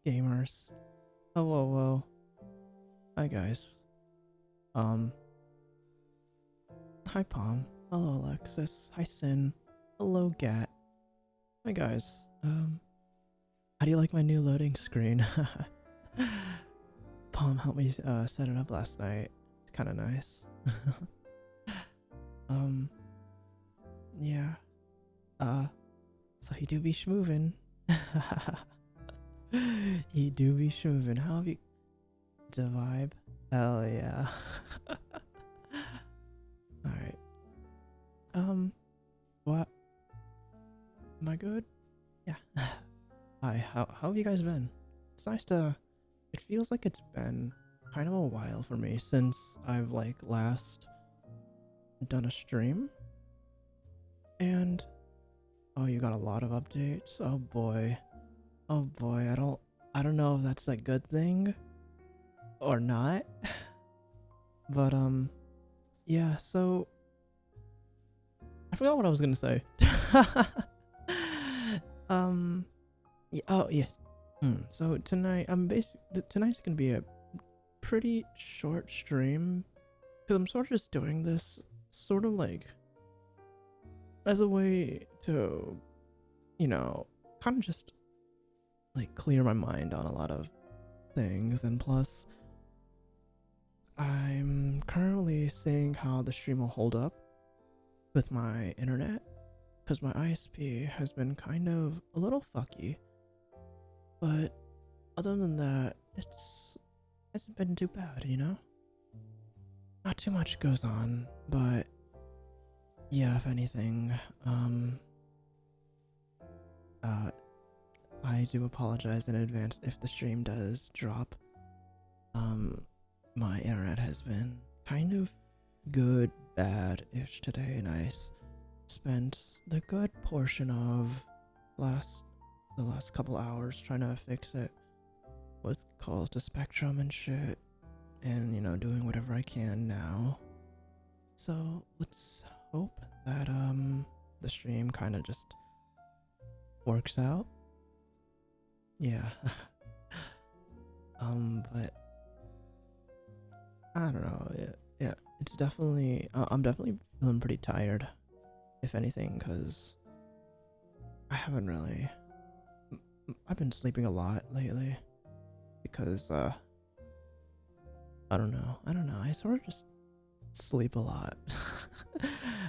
gamers. Hello. Hi guys. Um, hi Palm. Hello Alexis. Hi Sin. Hello Gat. Hi guys. How do you like my new loading screen? Palm helped me set it up last night. It's kind of nice. um, yeah. So he do be schmoovin'. He do be schmoovin'. How have you? The vibe? Hell yeah. Alright. What? Am I good? Yeah. Hi, how have you guys been? It's nice to... It feels like it's been kind of a while for me since I've, like, last done a stream. And... Oh, you got a lot of updates? Oh boy. Oh boy, I don't know if that's a good thing or not. But, yeah, so... I forgot what I was gonna say. Yeah, oh yeah. So tonight, tonight's gonna be a pretty short stream because I'm sort of just doing this sort of like as a way to, kind of just like clear my mind on a lot of things, and plus, I'm currently seeing how the stream will hold up with my internet because my ISP has been kind of a little fucky. But other than that, hasn't been too bad, Not too much goes on, but yeah, if anything, I do apologize in advance if the stream does drop. My internet has been kind of good, bad-ish today, and I spent the good portion of the last couple hours trying to fix it with calls to Spectrum and shit, and doing whatever I can now. So let's hope that the stream kind of just works out. Yeah. But I don't know. Yeah, it's definitely I'm definitely feeling pretty tired, if anything, because I've been sleeping a lot lately because I don't know. I sort of just sleep a lot.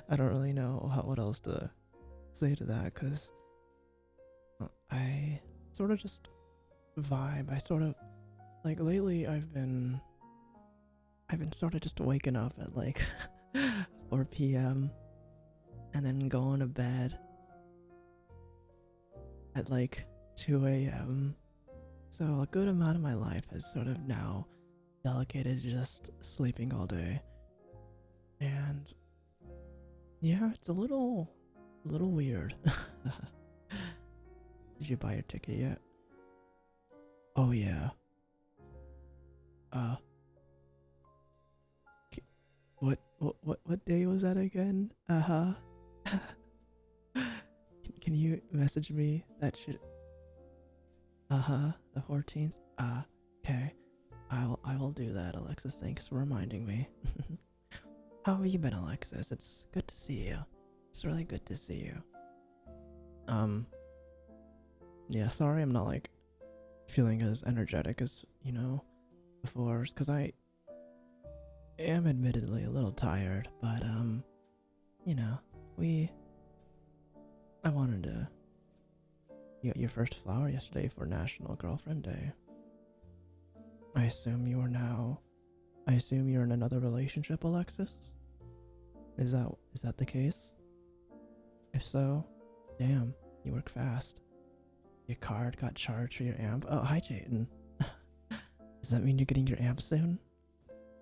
I don't really know what else to say to that because I sort of just vibe. I sort of like lately I've been sort of just waking up at like 4 p.m. and then going to bed at like 2 a.m. So a good amount of my life has sort of now delegated to just sleeping all day. And yeah, it's a little weird. Did you buy your ticket yet? Oh yeah. What day was that again? Uh-huh. Can you message me that shit? Uh-huh, the 14th. Okay. I will do that, Alexis. Thanks for reminding me. How have you been, Alexis? It's good to see you. It's really good to see you. Yeah, sorry I'm not like feeling as energetic as, before, because I am admittedly a little tired, but I wanted to. You got your first flower yesterday for National Girlfriend Day. I assume you're in another relationship, Alexis? Is that the case? If so, damn, you work fast. Your card got charged for your amp. Oh, hi Jayden. Does that mean you're getting your amp soon?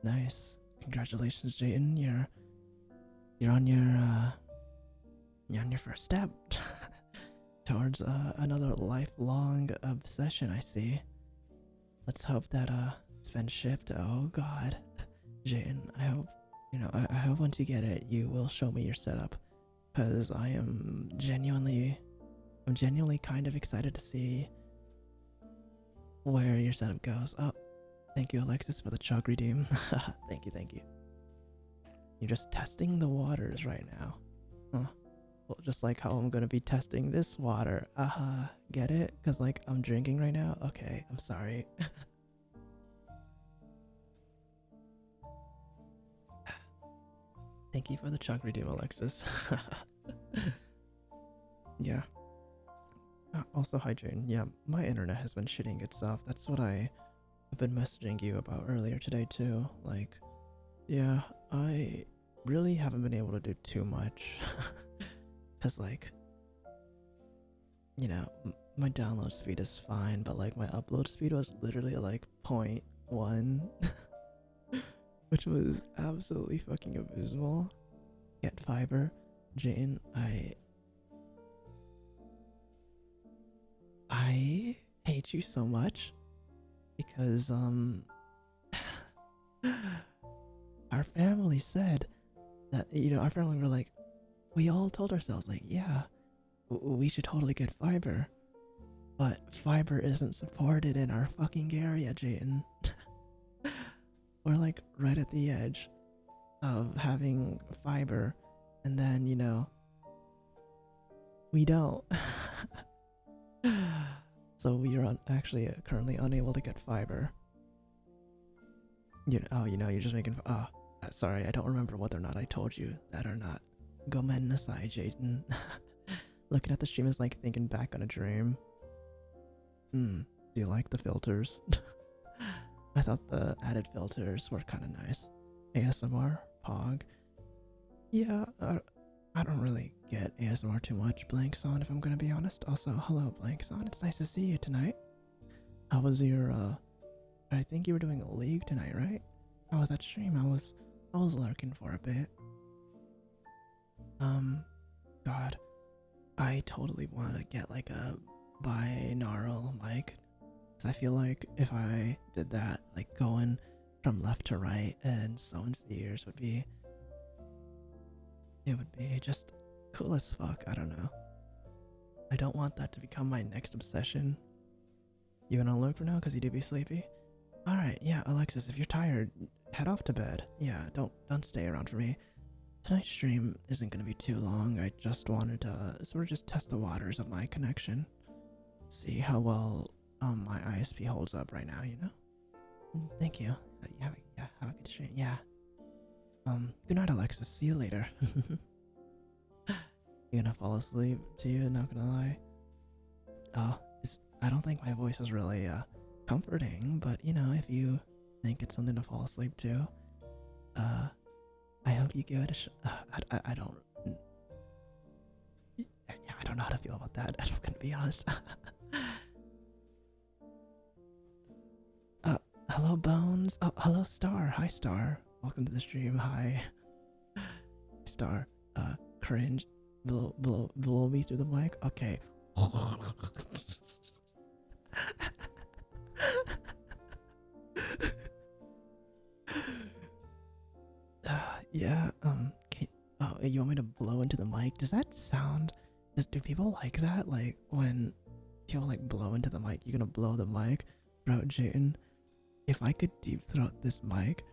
Nice. Congratulations, Jayden. You're on your first step towards another lifelong obsession, I see. Let's hope that it's been shipped. Oh god. Jayden, I hope I hope once you get it you will show me your setup, because I am genuinely I'm genuinely kind of excited to see where your setup goes. Oh, thank you, Alexis, for the chug redeem. Thank you, thank you. You're just testing the waters right now. Huh. Well, just like how I'm gonna be testing this water. Get it? Because, like, I'm drinking right now? Okay, I'm sorry. Thank you for the chug redeem, Alexis. Yeah. Also, hi, Jane. Yeah, my internet has been shitting itself. That's what I've been messaging you about earlier today, too. Like, yeah, I really haven't been able to do too much. Because, like, you know, my download speed is fine, but, like, my upload speed was literally, like, 0.1. Which was absolutely fucking abysmal. Get fiber. Jane, I hate you so much because our family said that, our family were like, we all told ourselves, like, yeah, we should totally get fiber, but fiber isn't supported in our fucking area, Jayden. We're like right at the edge of having fiber, and then, we don't. So we are actually currently unable to get fiber. You're just making. Sorry, I don't remember whether or not I told you that or not. Gomen aside, Jaden. Looking at the stream is like thinking back on a dream. Do you like the filters? I thought the added filters were kind of nice. ASMR, Pog. Yeah, I don't really get ASMR too much, Blankson, if I'm gonna be honest. Also, hello, Blankson. It's nice to see you tonight. How was your, I think you were doing a league tonight, right? How was that stream? I was lurking for a bit. God, I totally want to get like a binaural mic. Cause I feel like if I did that, like going from left to right and someone's ears would be just cool as fuck. I don't know. I don't want that to become my next obsession. You gonna lurk for now because you do be sleepy? Alright, yeah, Alexis, if you're tired, head off to bed. Yeah, don't stay around for me. Tonight's stream isn't gonna be too long. I just wanted to sort of just test the waters of my connection. See how well my ISP holds up right now, Thank you. Have a good stream. Yeah. Good night, Alexis. See you later. You gonna fall asleep to you? Not gonna lie. I don't think my voice is really comforting, but if you think it's something to fall asleep to, I hope you give it a I don't. Yeah, I don't know how to feel about that. I'm gonna be honest. Hello, Bones. Oh, hello, Star. Hi, Star. Welcome to the stream. Hi, Star. Cringe. Blow me through the mic. Okay. Yeah. You want me to blow into the mic? Does that sound? Do people like that? Like when people like blow into the mic, you're gonna blow the mic, bro, Jayden. If I could deep throat this mic,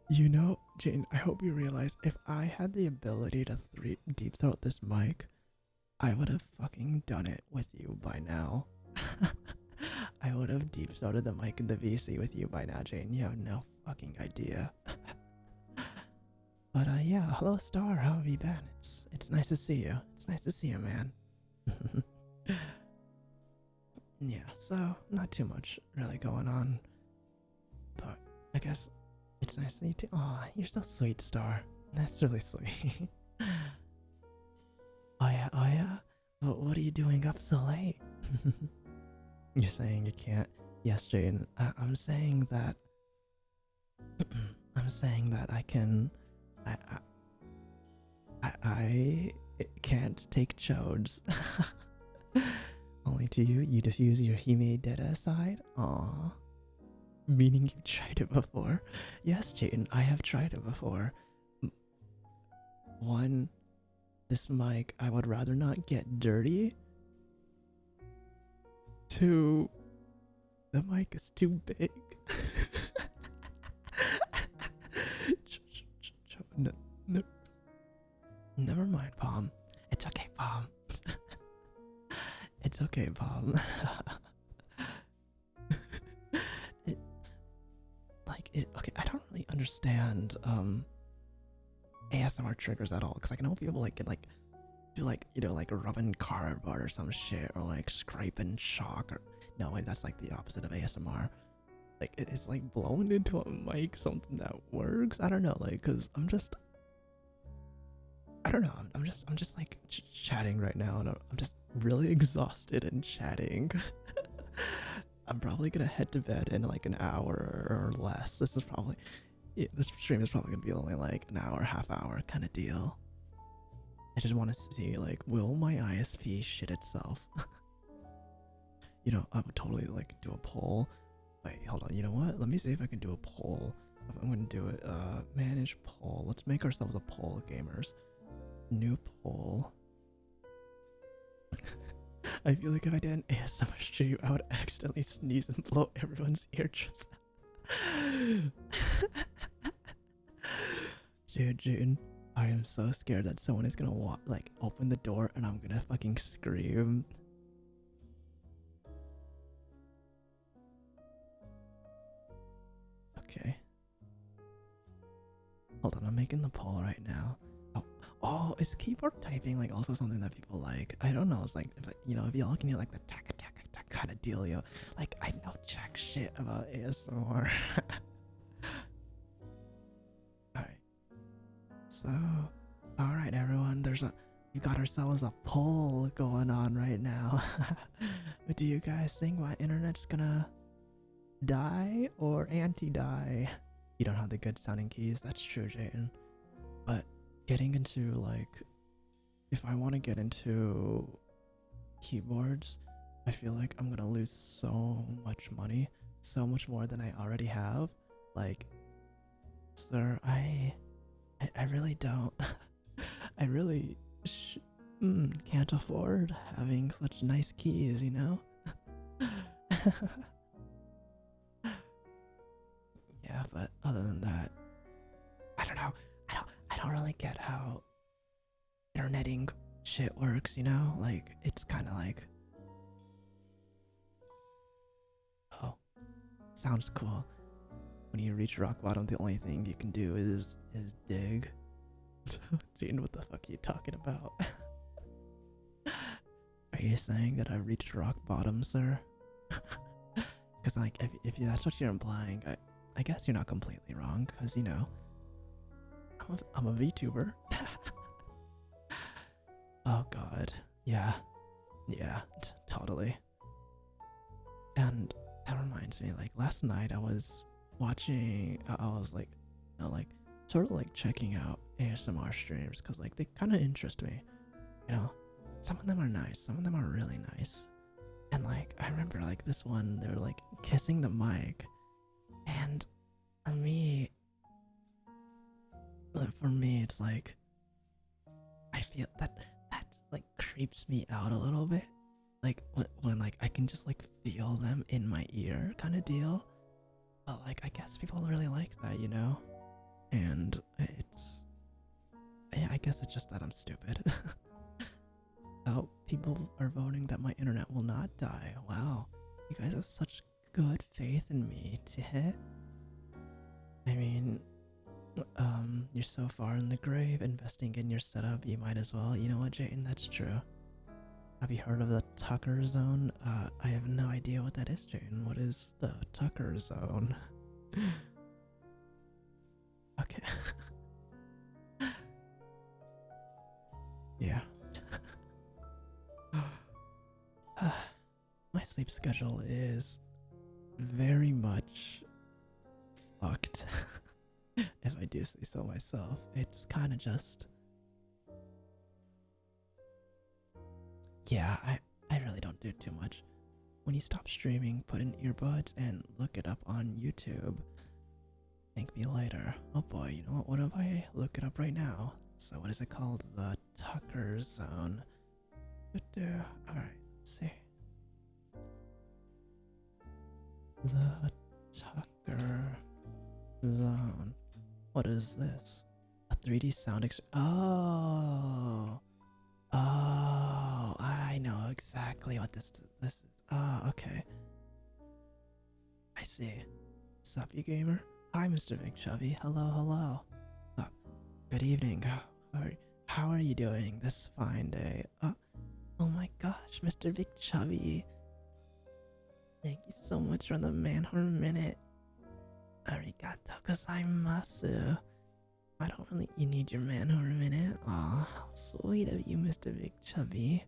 Jane, I hope you realize if I had the ability to deep throat this mic, I would have fucking done it with you by now. I would have deep throated the mic in the VC with you by now, Jane. You have no fucking idea. But yeah, hello, Star. How have you been? It's nice to see you. It's nice to see you, man. Yeah, so not too much really going on. But I guess it's nice to see you too. Aw, you're so sweet, Star. That's really sweet. Oh yeah? What are you doing up so late? You're saying you can't. Yes, Jane, I'm saying that... I'm saying that I can... I can't take chodes. Only to you, you diffuse your Hime Deta side? Aww. Meaning you've tried it before? Yes, Jayden, I have tried it before. This mic, I would rather not get dirty, Two, the mic is too big. No, no. Never mind, Palm. It's okay, Palm. It's okay, Palm. Okay, I don't really understand ASMR triggers at all, because I know people like get like do like, you know, like rubbing cardboard or some shit, or like scraping chalk, or no, wait, that's like the opposite of ASMR. Like it's like blowing into a mic something that works. I don't know, like, cause I don't know. I'm just like chatting right now, and I'm just really exhausted and chatting. I'm probably gonna head to bed in like an hour or less. This is probably, yeah, this stream is probably gonna be only like an hour, half hour kind of deal. I just want to see, like, will my ISP shit itself? You know, I would totally like do a poll. Wait, hold on. You know what? Let me see if I can do a poll. I'm gonna do it. Manage poll. Let's make ourselves a poll, gamers. New poll. I feel like if I did an ASMR stream, I would accidentally sneeze and blow everyone's eardrums out. Dude, June, I am so scared that someone is gonna like open the door and I'm gonna fucking scream. Okay. Hold on, I'm making the poll right now. Oh, is keyboard typing like also something that people like? I don't know. It's like, if you know, if y'all can hear like the tack kind of dealio. Like, I know jack shit about ASMR. Alright. So, alright everyone, we got ourselves a poll going on right now. Do you guys think my internet's gonna die or anti-die? You don't have the good sounding keys, that's true, Jayden. But getting into like, if I want to get into keyboards, I feel like I'm gonna lose so much money, so much more than I already have. Like, sir, I really don't. I really can't afford having such nice keys, you know? Yeah, but other than that, I don't know. I don't really get how interneting shit works, you know? Like, it's kind of like, oh, sounds cool. When you reach rock bottom, the only thing you can do is dig. Gene, what the fuck are you talking about? Are you saying that I reached rock bottom, sir? Because like, if that's what you're implying, I guess you're not completely wrong. Because, you know, I'm a VTuber. Oh god, yeah, totally. And that reminds me, like, last night I was watching, I was like, you know, like, sort of like checking out ASMR streams, because like they kind of interest me, you know. Some of them are nice, some of them are really nice. And like, I remember like this one, they're like kissing the mic, and for me it's like, I feel that like creeps me out a little bit, like when like I can just like feel them in my ear kind of deal. But like, I guess people really like that, you know. And it's, I guess it's just that I'm stupid. Oh, people are voting that my internet will not die. Wow, you guys have such good faith in me. I mean, you're so far in the grave, investing in your setup, you might as well. You know what, Jayden, that's true. Have you heard of the Tucker Zone? I have no idea what that is, Jayden. What is the Tucker Zone? Okay. Yeah. My sleep schedule is very much fucked. If I do say so myself. It's kind of just, yeah, I really don't do too much. When you stop streaming, put in earbuds and look it up on YouTube. Thank me later. Oh boy, you know what if I look it up right now? So what is it called? The Tucker Zone. Alright, let's see. The Tucker Zone. What is this? A 3D sound Oh! Oh, I know exactly what this is. Oh, okay. I see. Sup, you gamer? Hi, Mr. Big Chubby. Hello, hello. Uh, Good evening. How are you doing this fine day? Oh my gosh, Mr. Big Chubby. Thank you so much for the manhorn minute. Arigato gozaimasu. I don't really need your manhorn minute. Aw, how sweet of you, Mr. Big Chubby.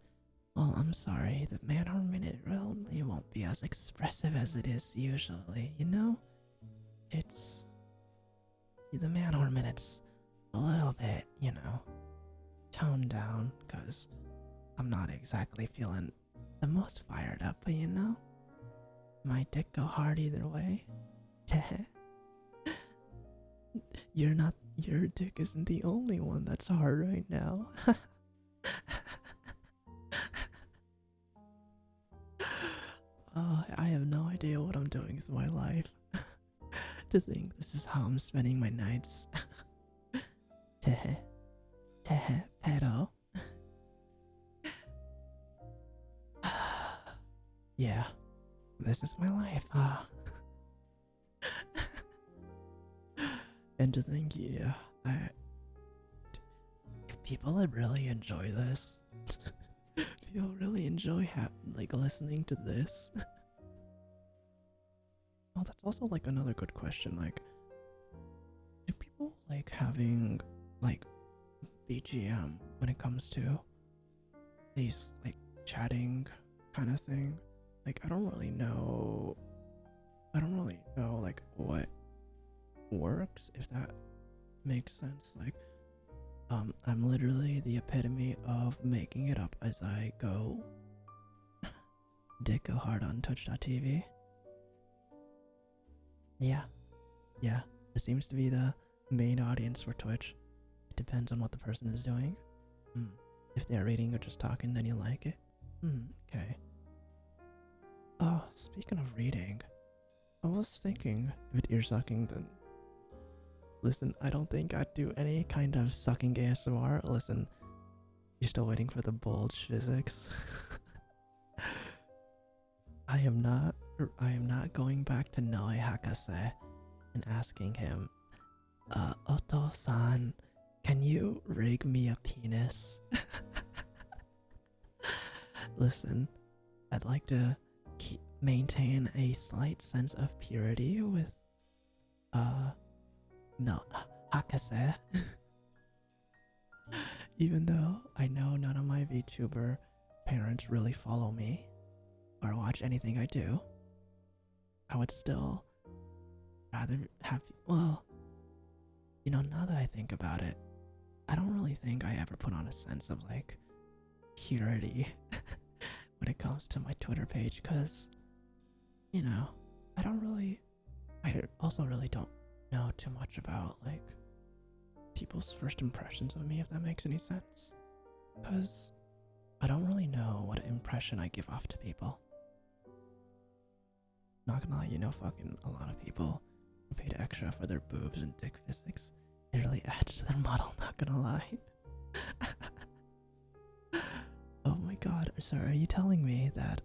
Well, I'm sorry, the manhorn minute really won't be as expressive as it is usually, you know? It's... The manhorn minute's a little bit, toned down, because I'm not exactly feeling the most fired up, but my dick go hard either way. Your dick isn't the only one that's hard right now. Oh, I have no idea what I'm doing with my life. To think this is how I'm spending my nights. Pero. Yeah, this is my life, And to think, yeah, if people would really enjoy this, if people really enjoy listening to this. Oh, that's also like another good question. Like, do people like having like BGM when it comes to these like chatting kind of thing? Like, I don't really know like what works, if that makes sense. Like, I'm literally the epitome of making it up as I go. Dick go hard on Twitch.tv. Yeah, it seems to be the main audience for Twitch. It depends on what the person is doing. If they're reading or just talking, then you like it. Okay. Oh, speaking of reading, I was thinking if it's ear sucking, then listen, I don't think I'd do any kind of sucking ASMR. Listen, you're still waiting for the bulge physics. I am not going back to Noe Hakase and asking him, Oto-san, can you rig me a penis? Listen, I'd like to maintain a slight sense of purity with, no, Hakase. Even though I know none of my VTuber parents really follow me or watch anything I do, I would still rather have, well, now that I think about it, I don't really think I ever put on a sense of like purity when it comes to my Twitter page, because I also really don't know too much about like people's first impressions of me, if that makes any sense, because I don't really know what impression I give off to people. Not gonna lie, fucking a lot of people who paid extra for their boobs and dick physics, it really adds to their model, not gonna lie. Oh my god, so are you telling me that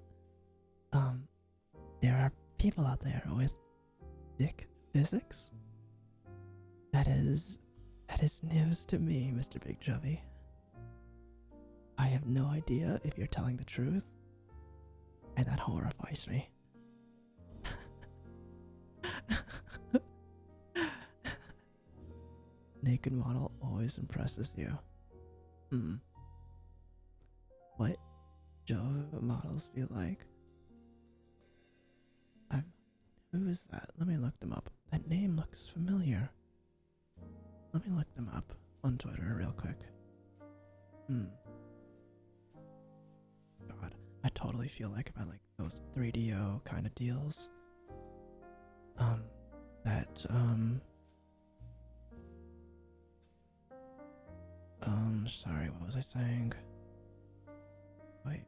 there are people out there with dick physics? That is news to me, Mr. Big Chubby. I have no idea if you're telling the truth, and that horrifies me. Naked model always impresses you. What Joe models feel like? Who is that? Let me look them up. That name looks familiar. Let me look them up on Twitter real quick. God, I totally feel like about like those 3DO kind of deals. Sorry, what was I saying? Wait.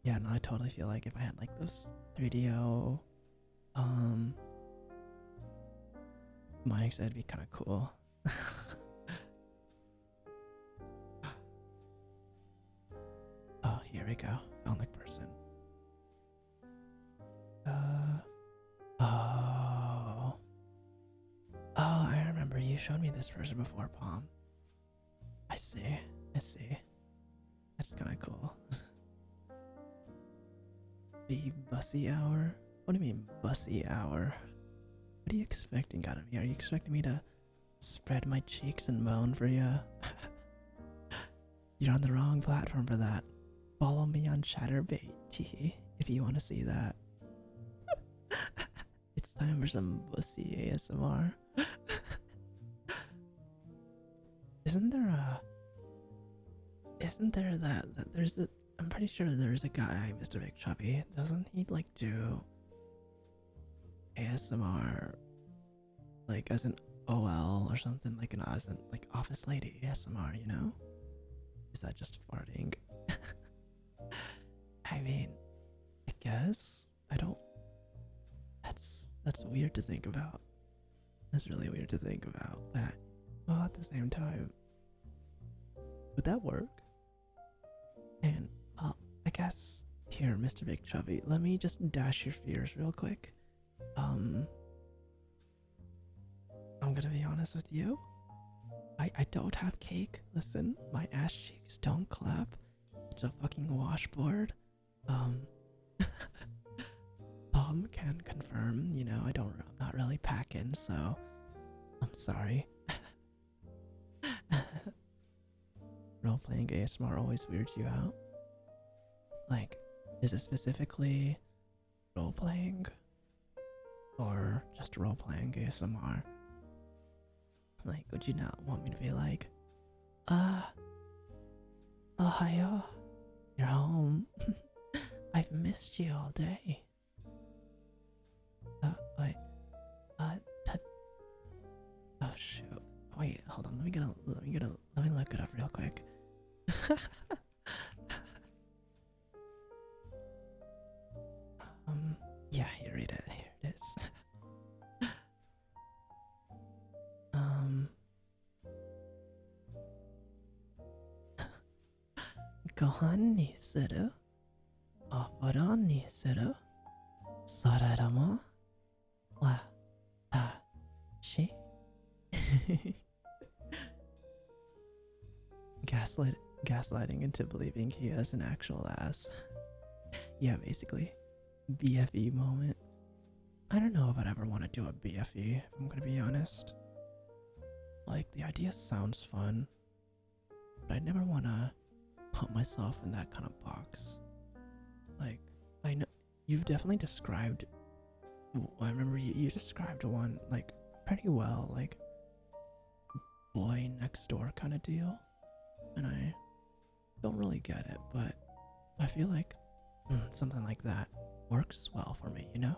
Yeah, yeah, no, I totally feel like if I had like those 3DO mics, that'd be kind of cool. Oh, here we go. Found the person. Oh. Oh, I remember you showed me this person before, Palm. I see. I see. That's kind of cool. The bussy hour? What do you mean, bussy hour? What are you expecting out of me? Are you expecting me to spread my cheeks and moan for you? You're on the wrong platform for that. Follow me on Chatterbait, if you want to see that. It's time for some bussy ASMR. Isn't there that there's a, I'm pretty sure there's a guy, Mr. Big Chubby, doesn't he like do ASMR like as an OL or something, like an as an like office lady ASMR, you know? Is that just farting? I mean, I guess I don't. That's weird to think about. That's really weird to think about. But well, at the same time, would that work? And I guess here, Mr. Big Chubby, let me just dash your fears real quick. I'm gonna be honest with you. I don't have cake. Listen, my ass cheeks don't clap. It's a fucking washboard. Tom can confirm, you know, I'm not really packing, so I'm sorry. Role-playing ASMR always weirds you out? Like, is it specifically role-playing? Or just role-playing ASMR? Like, would you not want me to be like, Ohio, you're home. I've missed you all day. Wait, oh shoot. Wait, hold on. Let me look it up real quick. Yeah, here it is. Here it is. Gohan ni suru, oforo ni suru, sorara mo watashi. Gaslighting into believing he has an actual ass. Yeah, basically. BFE moment. I don't know if I'd ever want to do a BFE, if I'm gonna be honest. Like, the idea sounds fun, but I never want to put myself in that kind of box. Like, I know you've definitely described, I remember you described one, like, pretty well, like, boy next door kind of deal, and I don't really get it, but I feel like something like that works well for me, you know?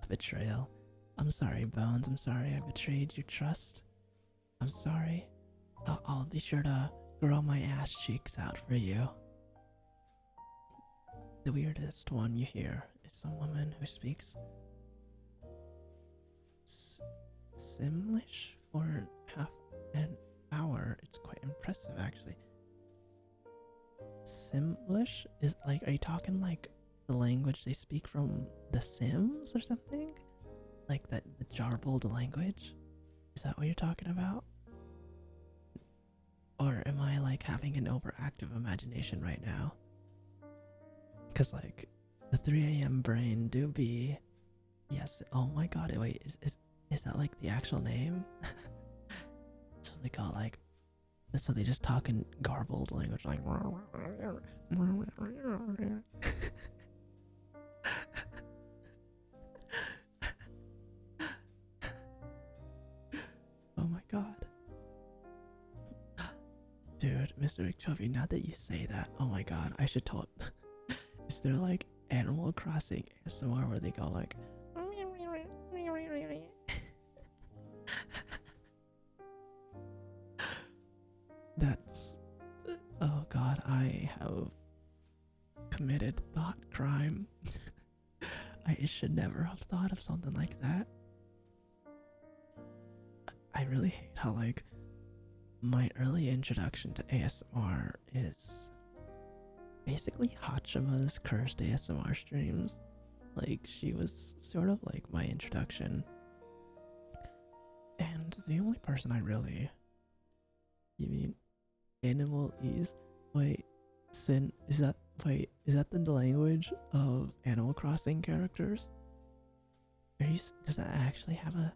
A betrayal. I'm sorry, Bones, I'm sorry I betrayed your trust. I'm sorry. I'll be sure to grow my ass cheeks out for you. The weirdest one you hear is some woman who speaks Simlish for half an hour. It's quite impressive, actually. Simlish is like, are you talking like the language they speak from The Sims or something? Like that, the jarbled language? Is that what you're talking about? Or am I like having an overactive imagination right now? Because like the 3 a.m. brain do be, yes. Oh my god! Wait, is that like the actual name? So they call like, so they just talk in garbled language like. Oh my god. Dude, Mr. McChovy, now that you say that, oh my god, I should tell it. Is there like Animal Crossing ASMR where they go like that's, oh god, I have committed thought crime. I should never have thought of something like that. I really hate how, like, my early introduction to ASMR is basically Hachima's cursed ASMR streams. Like, she was sort of like my introduction. And the only person I really... You mean Animal Ease? Wait, Sin, is that the language of Animal Crossing characters? Does that actually have a...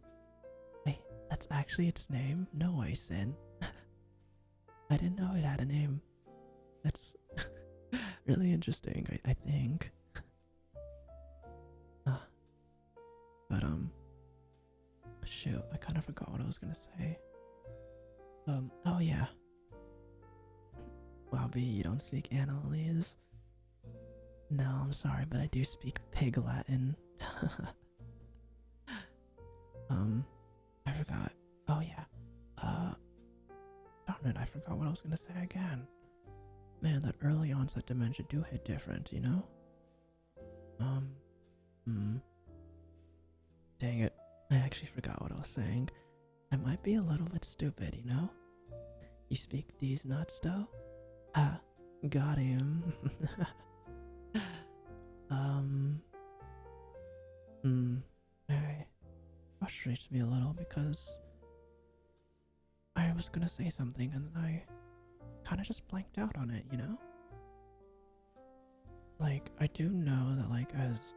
Wait, that's actually its name? No way, Sin. I didn't know it had a name. That's really interesting, I think. But, shoot, I kind of forgot what I was gonna say. Oh yeah. Wow, B, you don't speak Annalise? No, I'm sorry, but I do speak Pig Latin. I forgot. Oh yeah. Darn it, I forgot what I was gonna say again. Man, that early onset dementia do hit different, you know? Dang it, I actually forgot what I was saying. I might be a little bit stupid, you know? You speak these nuts, though? Ah, got him. It frustrates me a little because I was gonna say something and then I kind of just blanked out on it, you know? Like, I do know that, like, as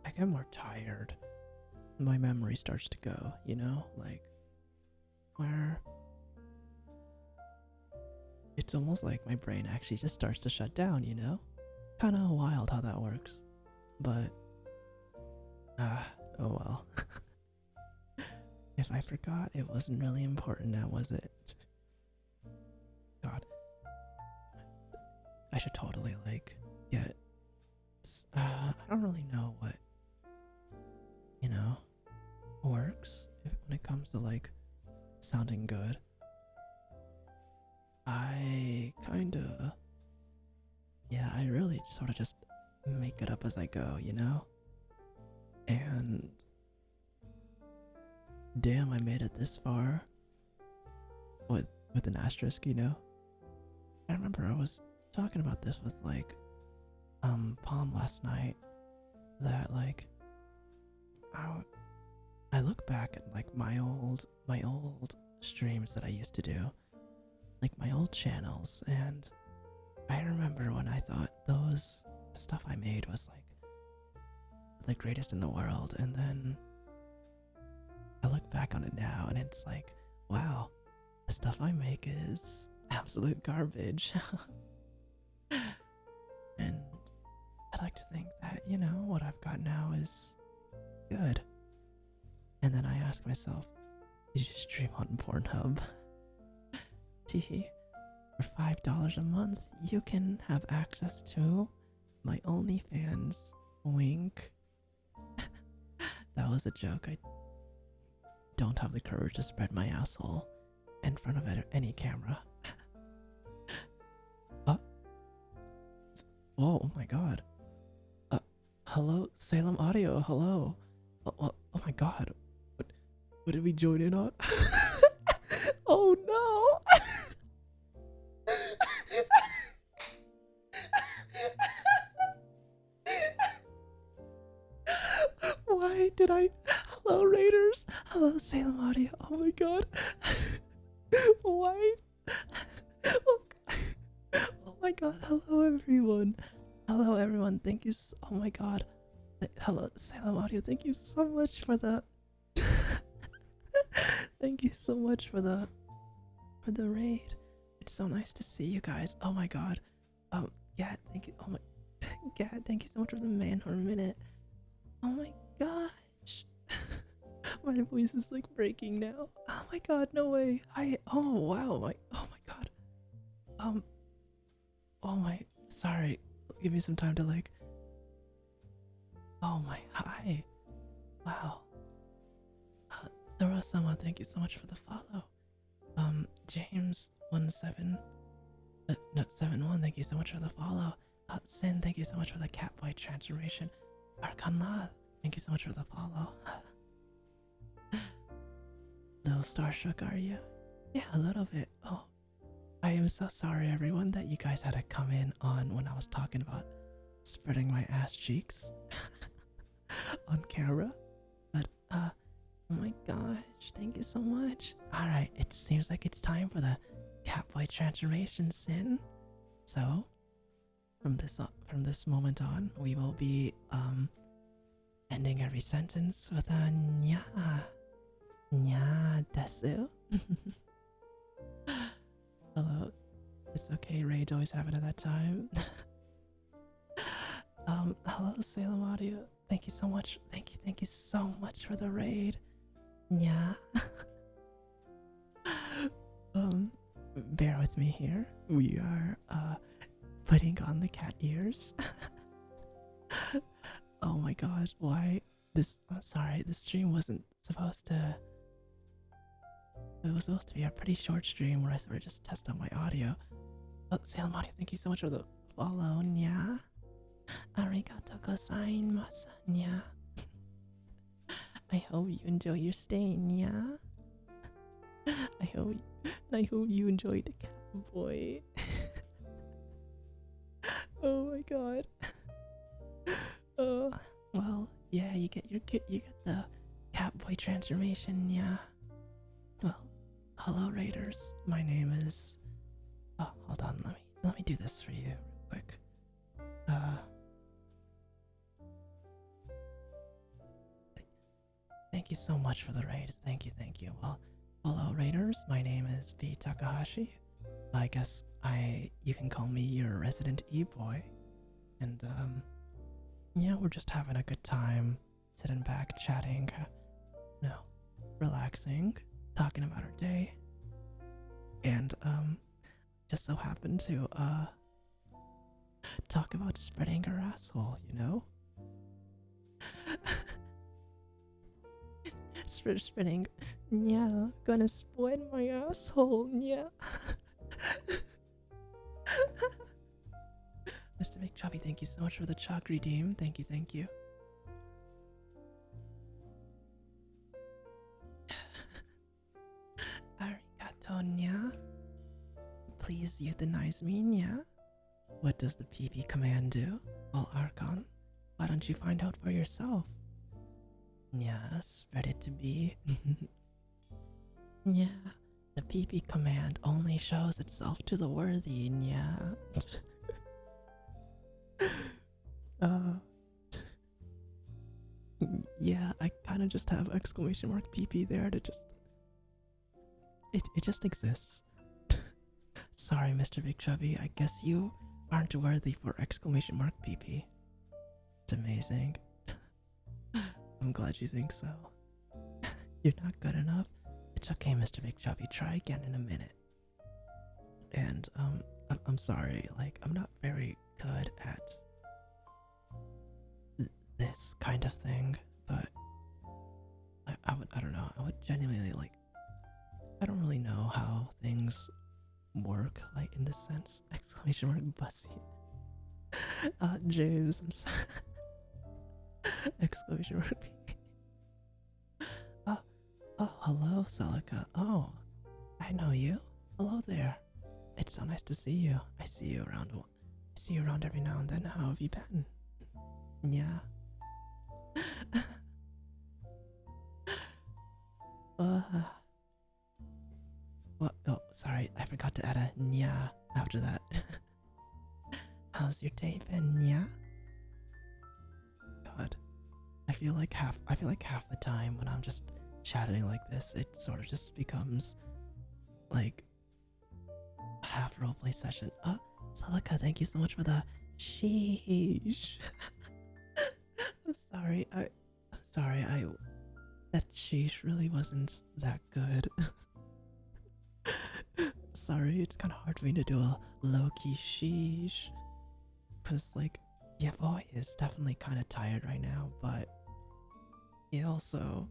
I get more tired, my memory starts to go, you know? Like, where it's almost like my brain actually just starts to shut down, you know? Kind of wild how that works. But, oh well. If I forgot, it wasn't really important now, was it? God. I should totally, like, get... I don't really know what, you know, works when it comes to, like, sounding good. I really sort of just make it up as I go, you know? And damn, I made it this far with an asterisk, you know? I remember I was talking about this with, like, Palm last night, that, like, I look back at, like, my old streams that I used to do, like my old channels, and I remember when I thought the stuff I made was, like, the greatest in the world, and then I look back on it now and it's like, wow, the stuff I make is absolute garbage. And I'd like to think that, you know, what I've got now is good. And then I ask myself, did you stream on Pornhub? Teehee. For $5 a month, you can have access to my OnlyFans. Wink. That was a joke. I don't have the courage to spread my asshole in front of any camera. Oh my god. Hello, Salem Audio, hello. Oh my god. What did we join in on? Oh no! Why did I... Hello, Raiders. Hello, Salem Audio. Oh my god. Why? Oh my god. Hello, everyone. Hello, everyone. Thank you oh my god. Hello, Salem Audio. Thank you so much for the... Thank you so much for the raid. It's so nice to see you guys. Oh my god. Yeah, thank you. Oh my god, thank you so much for the man for a minute. Oh my gosh. My voice is like breaking now. Oh my god, no way. Oh wow, oh my god. Oh my, sorry. Give me some time to, like, oh my, hi. Wow. Dora-sama, thank you so much for the follow. James 71, thank you so much for the follow. Sin, thank you so much for the catboy transformation. Arkanla, thank you so much for the follow. Little starstruck, are you? Yeah, a little bit. Oh, I am so sorry, everyone, that you guys had to come in on when I was talking about spreading my ass cheeks on camera. But, oh my gosh, thank you so much. Alright, it seems like it's time for the catboy transformation, Sin. So, from this moment on, we will be, ending every sentence with a nya. Nya desu. Hello. It's okay, rage always happen at that time. Hello, Salem Audio. Thank you so much. Thank you so much for the raid. Yeah. Bear with me here. We are, putting on the cat ears. Oh my gosh, why? I'm sorry, this stream wasn't supposed to. It was supposed to be a pretty short stream where I sort of just test out my audio. Oh, Salem Audio, thank you so much for the follow, nya. Arigato gozaimasu, nya. I hope you enjoy your stay, nya. I hope you enjoyed the cat boy. Oh my god. Well, yeah, you get the catboy transformation, yeah. Well, hello raiders. My name is. Oh, hold on. Let me do this for you real quick. Thank you so much for the raid. Thank you. Well, hello raiders. My name is B Takahashi. I guess you can call me your resident e-boy. And yeah, we're just having a good time, sitting back, chatting, relaxing, talking about our day, and just so happened to talk about spreading our asshole, you know? Spreading, yeah, gonna spread my asshole, yeah. Mr. Big Chubby, thank you so much for the chalk redeem. Thank you. Arigato, nya. Please euthanize me, nya. What does the PP command do? Well, Archon, why don't you find out for yourself? Nya, spread it to be. Nya, the PP command only shows itself to the worthy, nya. Yeah, I kind of just have exclamation mark PP there to just. It just exists. Sorry, Mr. Big Chubby, I guess you aren't worthy for exclamation mark PP. It's amazing. I'm glad you think so. You're not good enough? It's okay, Mr. Big Chubby, try again in a minute. And, I'm sorry, like, I'm not very good at this kind of thing, but I don't know, I would genuinely, like, I don't really know how things work, like, in this sense. Exclamation mark bussy. James, I'm sorry. Exclamation mark. Oh, hello, Celica. Oh, I know you. Hello there. It's so nice to see you. I see you around every now and then. How have you been? Yeah. What? Oh, sorry. I forgot to add a nya after that. How's your day been, nya? God, I feel like half the time when I'm just chatting like this, it sort of just becomes like a half roleplay session. Salika, thank you so much for the sheesh. I'm sorry. That sheesh really wasn't that good. Sorry, it's kind of hard for me to do a low-key sheesh. Because, like, your boy is definitely kind of tired right now, but he also...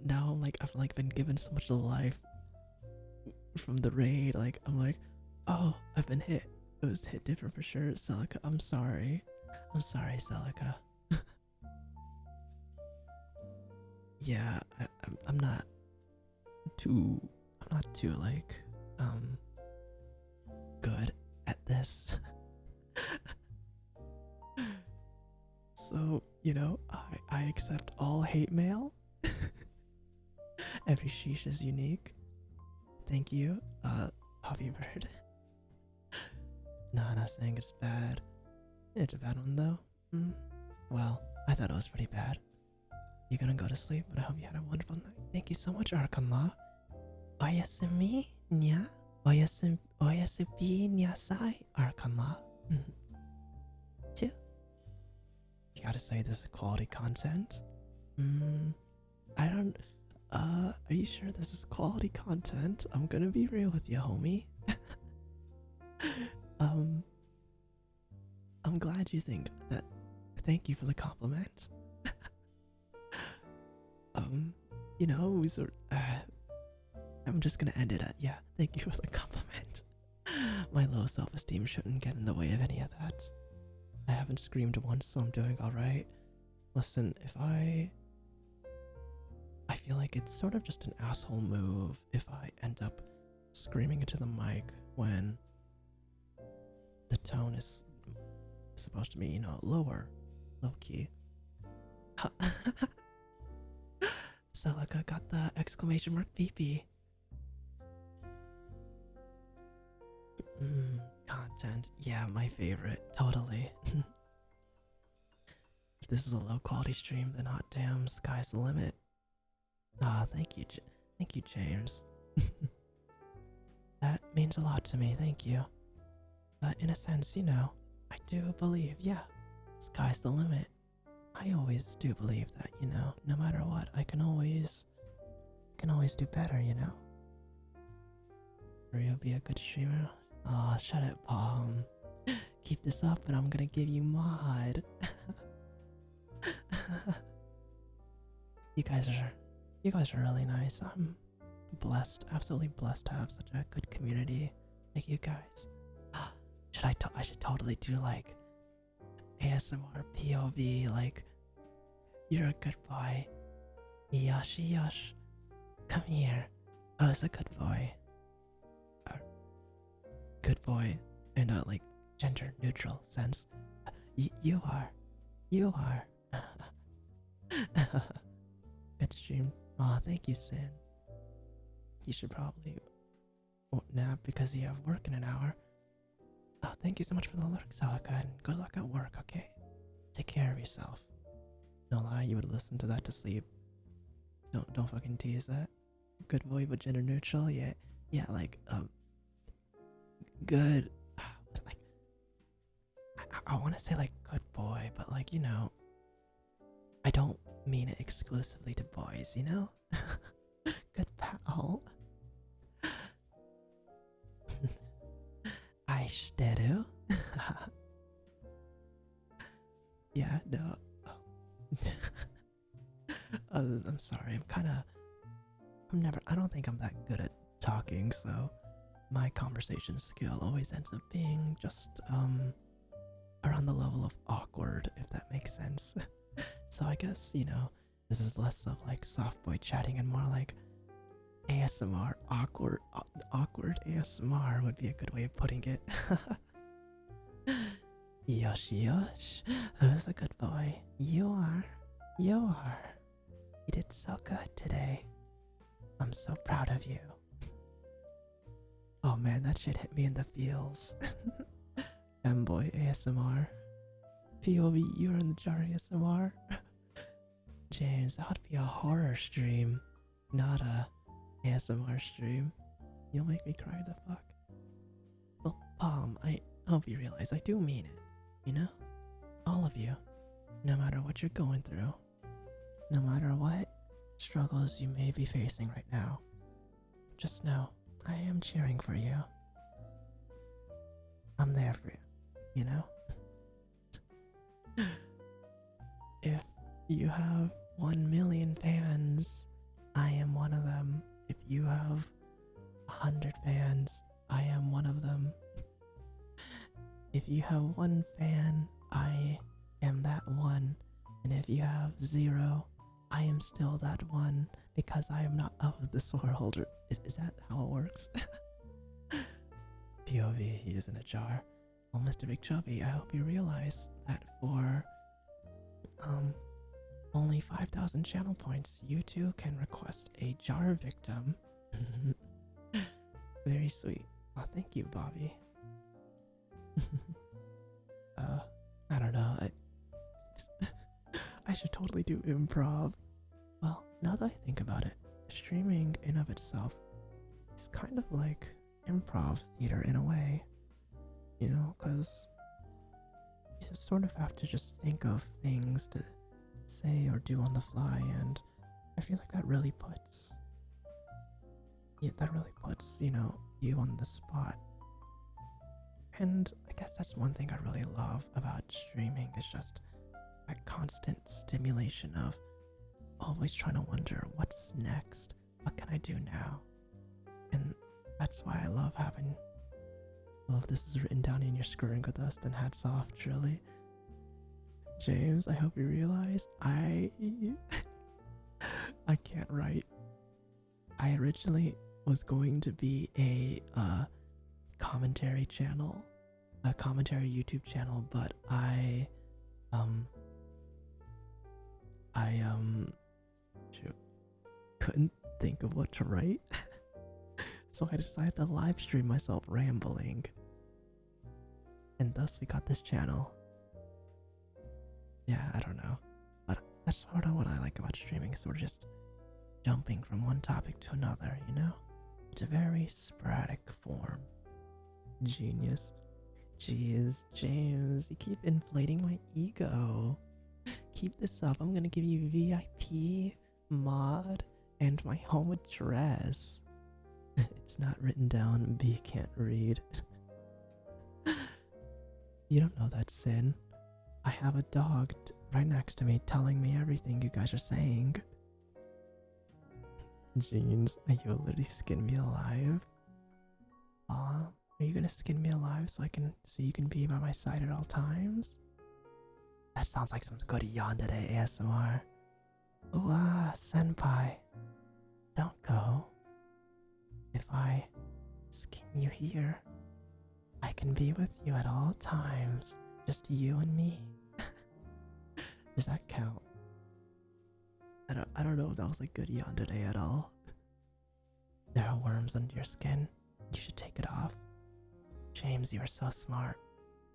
Now, like, I've, like, been given so much life from the raid, like, I'm like, oh, I've been hit. it was hit different for sure, Celica. I'm sorry. I'm sorry, Celica. Yeah, I'm not too like good at this. So, I accept all hate mail. Every sheesh is unique. Thank you, Hoppybird. No, I'm not saying it's bad. It's a bad one though. Well, I thought it was pretty bad. You're gonna go to sleep, but I hope you had a wonderful night. Thank you so much, Arkanla. Oyasumi nya? Oyasubi nyasai, Arkanla. Chill. You gotta say this is quality content? I don't... are you sure this is quality content? I'm gonna be real with you, homie. I'm glad you think that. Thank you for the compliment. I'm just gonna end it at, yeah, thank you for the compliment. My low self-esteem shouldn't get in the way of any of that. I haven't screamed once, so I'm doing alright. Listen, I feel like it's sort of just an asshole move if I end up screaming into the mic when the tone is supposed to be, lower, low key. Celica got the exclamation mark PP. Content. Yeah, my favorite. Totally. If this is a low quality stream, then hot damn, sky's the limit. Thank you, thank you, James. That means a lot to me, thank you. But in a sense, I do believe, yeah, sky's the limit. I always do believe that, no matter what, I can always do better, Or you'll be a good streamer. Oh, shut it, Palm. Keep this up and I'm gonna give you mod. You guys are really nice. I'm blessed, absolutely blessed to have such a good community like you guys. I should totally do like ASMR POV, like, you're a good boy. Yosh, come here. Oh, it's a good boy. Good boy in a like gender neutral sense. You are. Good stream. Aw, thank you, Sin. You should probably nap because you have work in an hour. Oh, thank you so much for the lurk, Celica, and good luck at work, okay? Take care of yourself. No lie, you would listen to that to sleep. Don't fucking tease that. Good boy, but gender neutral, yeah, like, good, like, I want to say like good boy, but like, I don't mean it exclusively to boys, Good pal. I steru. Yeah, no. I'm sorry, I don't think I'm that good at talking, so my conversation skill always ends up being just, around the level of awkward, if that makes sense. So I guess, this is less of like softboy chatting and more like ASMR, awkward ASMR would be a good way of putting it. Yosh, who's a good boy? You are. You did so good today. I'm so proud of you. Oh man, that shit hit me in the feels. M-boy ASMR. POV, you're in the jar ASMR. James, that would be a horror stream, not a ASMR stream. You'll make me cry the fuck. Well, Palm, I hope you realize I do mean it, All of you. No matter what you're going through. No matter what struggles you may be facing right now. Just know, I am cheering for you. I'm there for you, If you have 1 million fans, I am one of them. If you have 100 fans, I am one of them. If you have one fan, I am that one. And if you have 0, I am still that one because I am not of this world. Or is that how it works? POV, he is in a jar. Well, Mr. Big Chubby, I hope you realize that for only 5,000 channel points, you too can request a jar victim. Very sweet. Oh, thank you, Bobby. I don't know. I should totally do improv. Well, now that I think about it, streaming in of itself is kind of like improv theater in a way. You know, because you sort of have to just think of things to say or do on the fly, and I feel like that really puts, you know, you on the spot. And I guess that's one thing I really love about streaming is just that constant stimulation of always trying to wonder what's next, what can I do now? And that's why I love having, well, if this is written down in your screwing with us, then hats off, truly. James, I hope you realize I can't write. I originally was going to be a commentary channel, a commentary YouTube channel, but I couldn't think of what to write. So I decided to live stream myself rambling. And thus we got this channel. Yeah, I don't know. But that's sort of what I like about streaming, so we're just jumping from one topic to another, you know? It's a very sporadic form. Genius. Jeez, James, you keep inflating my ego. Keep this up. I'm gonna give you VIP, mod, and my home address. It's not written down, B can't read. You don't know that, Sin. I have a dog right next to me telling me everything you guys are saying. Jeans, are you literally skin me alive? Are you gonna skin me alive so you can be by my side at all times? That sounds like some good yandere ASMR. Ooh, senpai. Don't go. If I skin you here, I can be with you at all times. Just you and me. Does that count? I don't know if that was a good yandere at all. There are worms under your skin. You should take it off. James, you are so smart.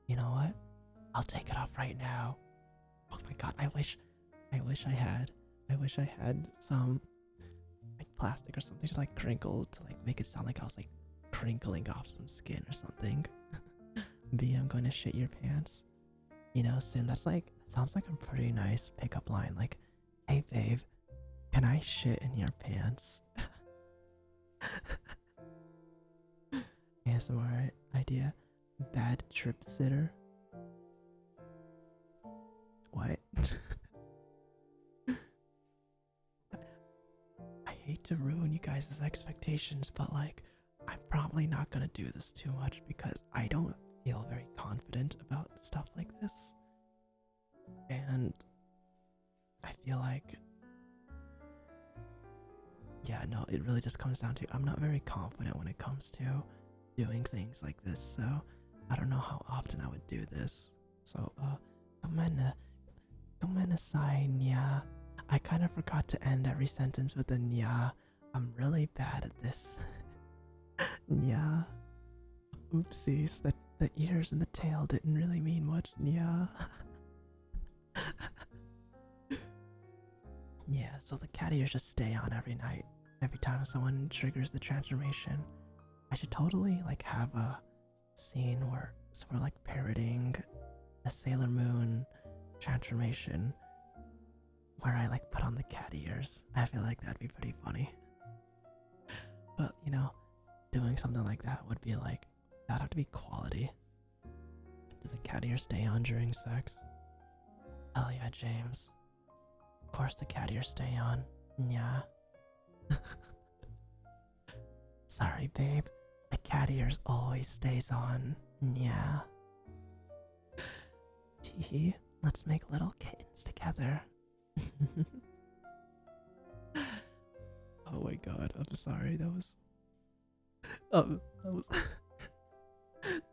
You know what? I'll take it off right now. Oh my god, I wish I had some like plastic or something just like crinkled to like make it sound like I was like crinkling off some skin or something. B, I'm going to shit your pants. You know, Sin, that sounds like a pretty nice pickup line. Like, hey babe, can I shit in your pants? ASMR idea. Bad trip sitter. What? I hate to ruin you guys' expectations, but like, I'm probably not gonna do this too much because I don't feel very confident about stuff like this. And I feel like, yeah, no, it really just comes down to I'm not very confident when it comes to doing things like this, so I don't know how often I would do this. So, gomenasai, nya. I kind of forgot to end every sentence with a nya. I'm really bad at this. Nya. Oopsies, the ears and the tail didn't really mean much, nya. Yeah, so the cat ears just stay on every night. Every time someone triggers the transformation. I should totally like have a scene where we're like parroting a Sailor Moon transformation where I like put on the cat ears. I feel like that'd be pretty funny. But you know, doing something like that would be like, that'd have to be quality. Do the cat ears stay on during sex? Hell yeah, James. Of course the cat ears stay on. Nya. Sorry, babe. The cat ears always stays on. Nya. Tee, let's make little kittens together. Oh my god, I'm sorry. That was that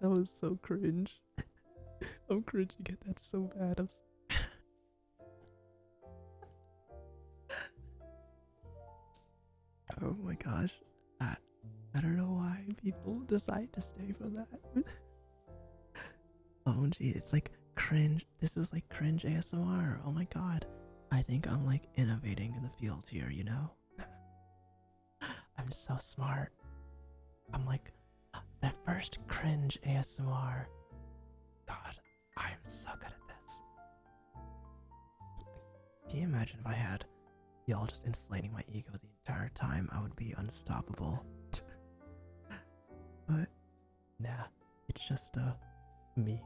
was so cringe. I'm cringing at that so bad. Oh my gosh. I don't know why people decide to stay for that. Oh gee, it's like cringe. This is like cringe ASMR. Oh my god. I think I'm like innovating in the field here, you know? I'm so smart. I'm like the first cringe ASMR. God, I am so good at this. Can you imagine if I had y'all just inflating my ego the entire time? I would be unstoppable. But nah, it's just me.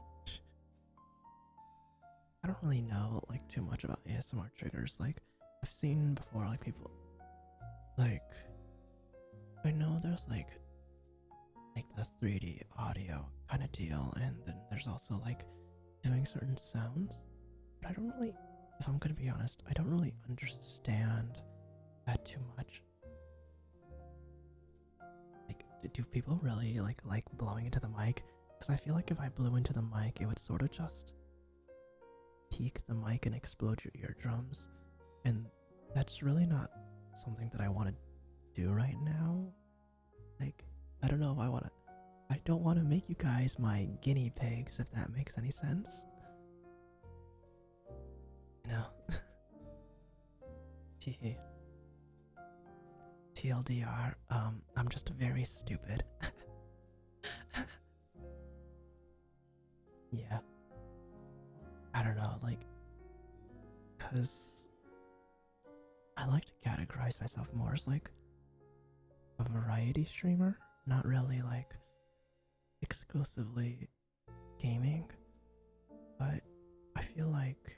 I don't really know like too much about ASMR triggers. Like I've seen before like people like I know there's like the 3D audio kind of deal, and then there's also like doing certain sounds. But I don't really, if I'm gonna be honest, I don't really understand that too much. Like, do people really like blowing into the mic? Because I feel like if I blew into the mic, it would sort of just peak the mic and explode your eardrums, and that's really not something that I want to do right now. Like, I don't know if I don't want to make you guys my guinea pigs, if that makes any sense. You know? TLDR, I'm just very stupid. Yeah. I don't know, like, cause I like to categorize myself more as like a variety streamer, not really like exclusively gaming, but I feel like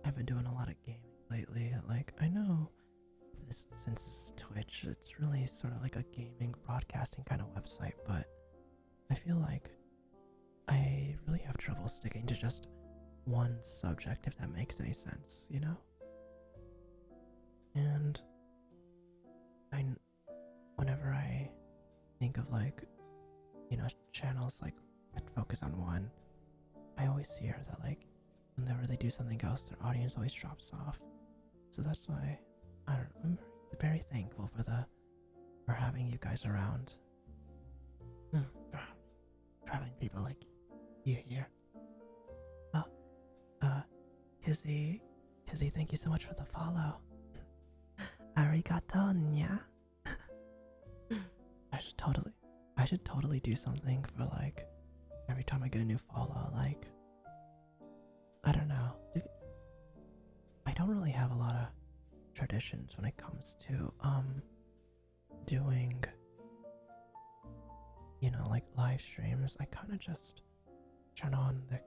I've been doing a lot of gaming lately. Like, I know since this is Twitch, it's really sort of like a gaming broadcasting kind of website, but I feel like I really have trouble sticking to just one subject, if that makes any sense, you know? And whenever I think of like, you know, channels like that focus on one, I always hear that like whenever they do something else, their audience always drops off. So that's why I'm very thankful for having you guys around. For having people like you here. Kizzy, thank you so much for the follow. Arigato, nya. I should totally do something for like every time I get a new follow. Like, I don't know. I don't really have a lot of traditions when it comes to doing, you know, like live streams. I kind of just turn on the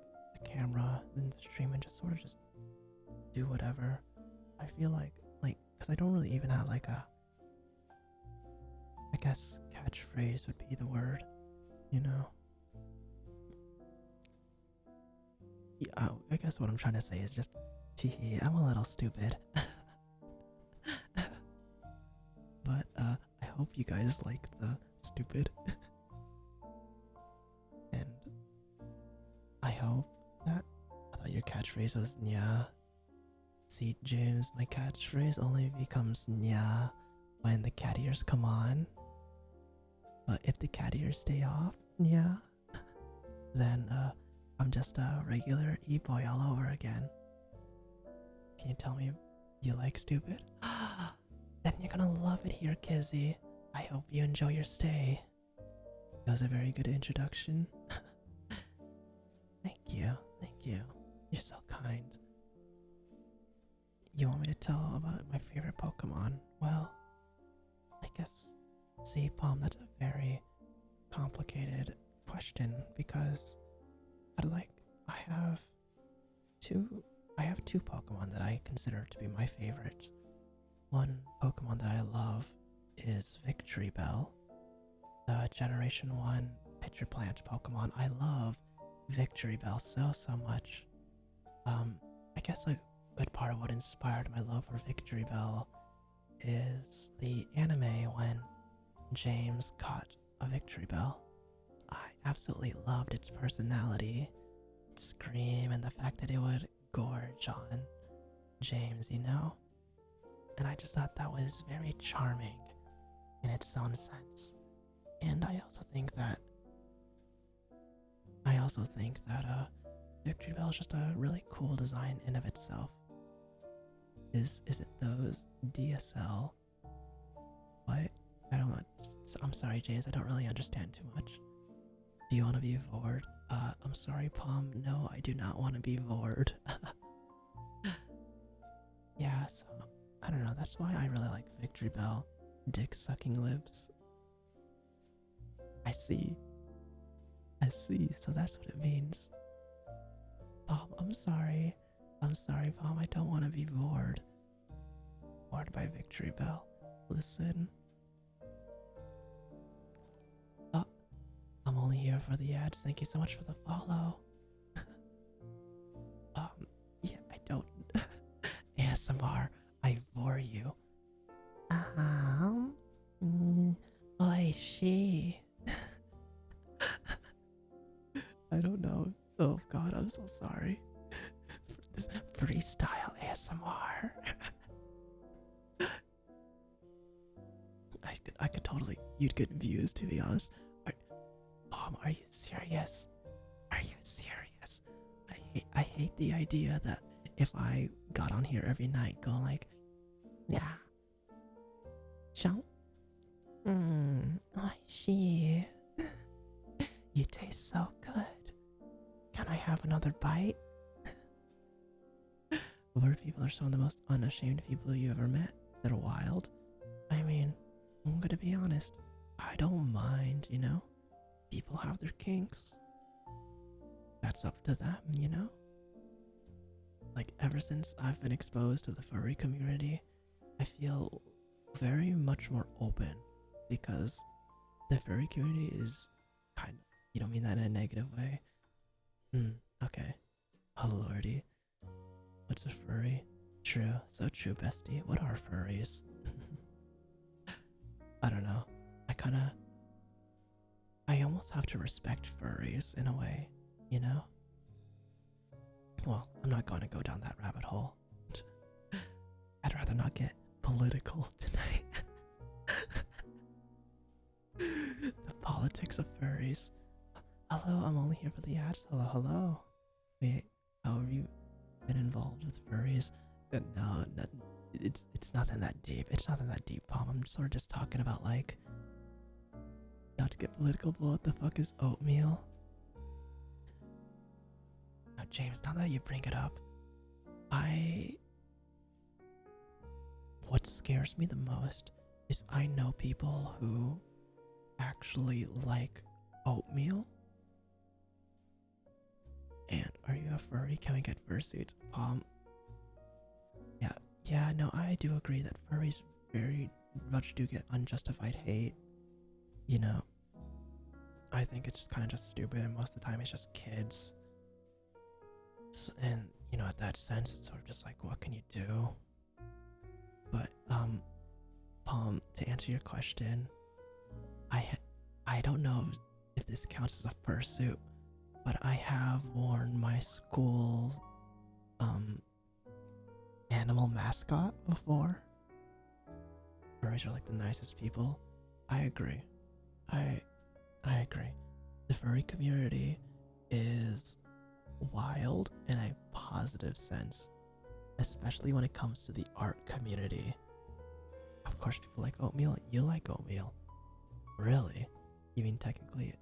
camera in the stream and just sort of just do whatever. I feel like because I don't really even have like a, I guess catchphrase would be the word, you know? Yeah, I guess what I'm trying to say is just, gee, I'm a little stupid. But I hope you guys like the stupid. And I hope that, I thought your catchphrase was nya. See, James, my catchphrase only becomes nya when the cat ears come on. But if the cat ears stay off, nya, then I'm just a regular e-boy all over again. Can you tell me you like stupid? Then you're gonna love it here, Kizzy. I hope you enjoy your stay. That was a very good introduction. Thank you. You're so kind. You want me to tell about my favorite Pokemon? Well, I guess, see, Palm, that's a very complicated question because I have two Pokemon that I consider to be my favorite. One Pokemon that I love is Victory Bell, the Generation 1 Pitcher Plant Pokemon. I love Victory Bell so much. I guess a good part of what inspired my love for Victory Bell is the anime when James caught a Victory Bell. I absolutely loved its personality, its scream, and the fact that it would gorge on James, you know? And I just thought that was very charming in its own sense. And I also think that Victory Bell is just a really cool design in of itself. Is it those DSL? What? I don't know. I'm sorry, James, I don't really understand too much. Do you want to be Vord? I'm sorry, Palm. No, I do not want to be Vord. Yeah, so, I don't know, that's why I really like Victory Bell. Dick sucking lips. I see, so that's what it means. Palm, I'm sorry, Palm, I don't want to be Vord. Vord by Victory Bell. Listen. I'm only here for the ads. Thank you so much for the follow. Yeah, I don't. ASMR, I vor you. I see. I don't know. Oh god, I'm so sorry. For this freestyle ASMR. I could totally, you'd get views, to be honest. Mom, are you serious? Are you serious? I hate the idea that if I got on here every night going like, yeah, I see. You taste so good. Can I have another bite? Bird people are some of the most unashamed people you ever met. They're wild. I mean, I'm gonna be honest. I don't mind, you know? People have their kinks. That's up to them, you know? Like, ever since I've been exposed to the furry community, I feel very much more open because the furry community is kind of, you don't mean that in a negative way. Okay. Oh lordy. What's a furry? True, so true, bestie. What are furries? I don't know. I almost have to respect furries in a way, you know? Well, I'm not going to go down that rabbit hole. I'd rather not get political tonight. The politics of furries. Hello, I'm only here for the ads. Hello. Wait, how have you been involved with furries? No, it's nothing that deep. It's nothing that deep, Palm. I'm sort of just talking about, like, not to get political, but what the fuck is oatmeal? Now, James, now that you bring it up, what scares me the most is I know people who actually like oatmeal. And are you a furry? Can we get fursuits? Yeah, no, I do agree that furries very much do get unjustified hate. You know, I think it's kind of just stupid, and most of the time it's just kids. And, you know, at that sense, it's sort of just like, what can you do? But, to answer your question, I don't know if this counts as a fursuit, but I have worn my school, animal mascot before. Furries are like the nicest people. I agree. I agree. The furry community is wild in a positive sense, especially when it comes to the art community. Of course, people like oatmeal. You like oatmeal. Really? You mean technically?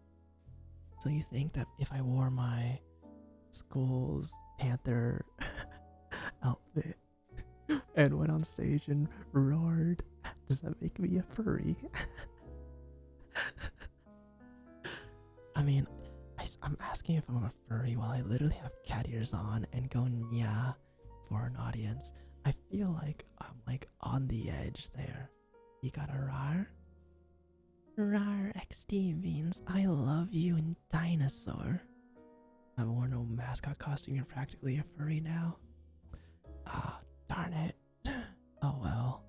So you think that if I wore my school's panther outfit and went on stage and roared, does that make me a furry? I mean, I'm asking if I'm a furry while I literally have cat ears on and go nya for an audience. I feel like I'm like on the edge there. You got a rar? Rar XD means I love you in dinosaur. I wore no mascot costume. You're practically a furry now. Ah, darn it. Oh well.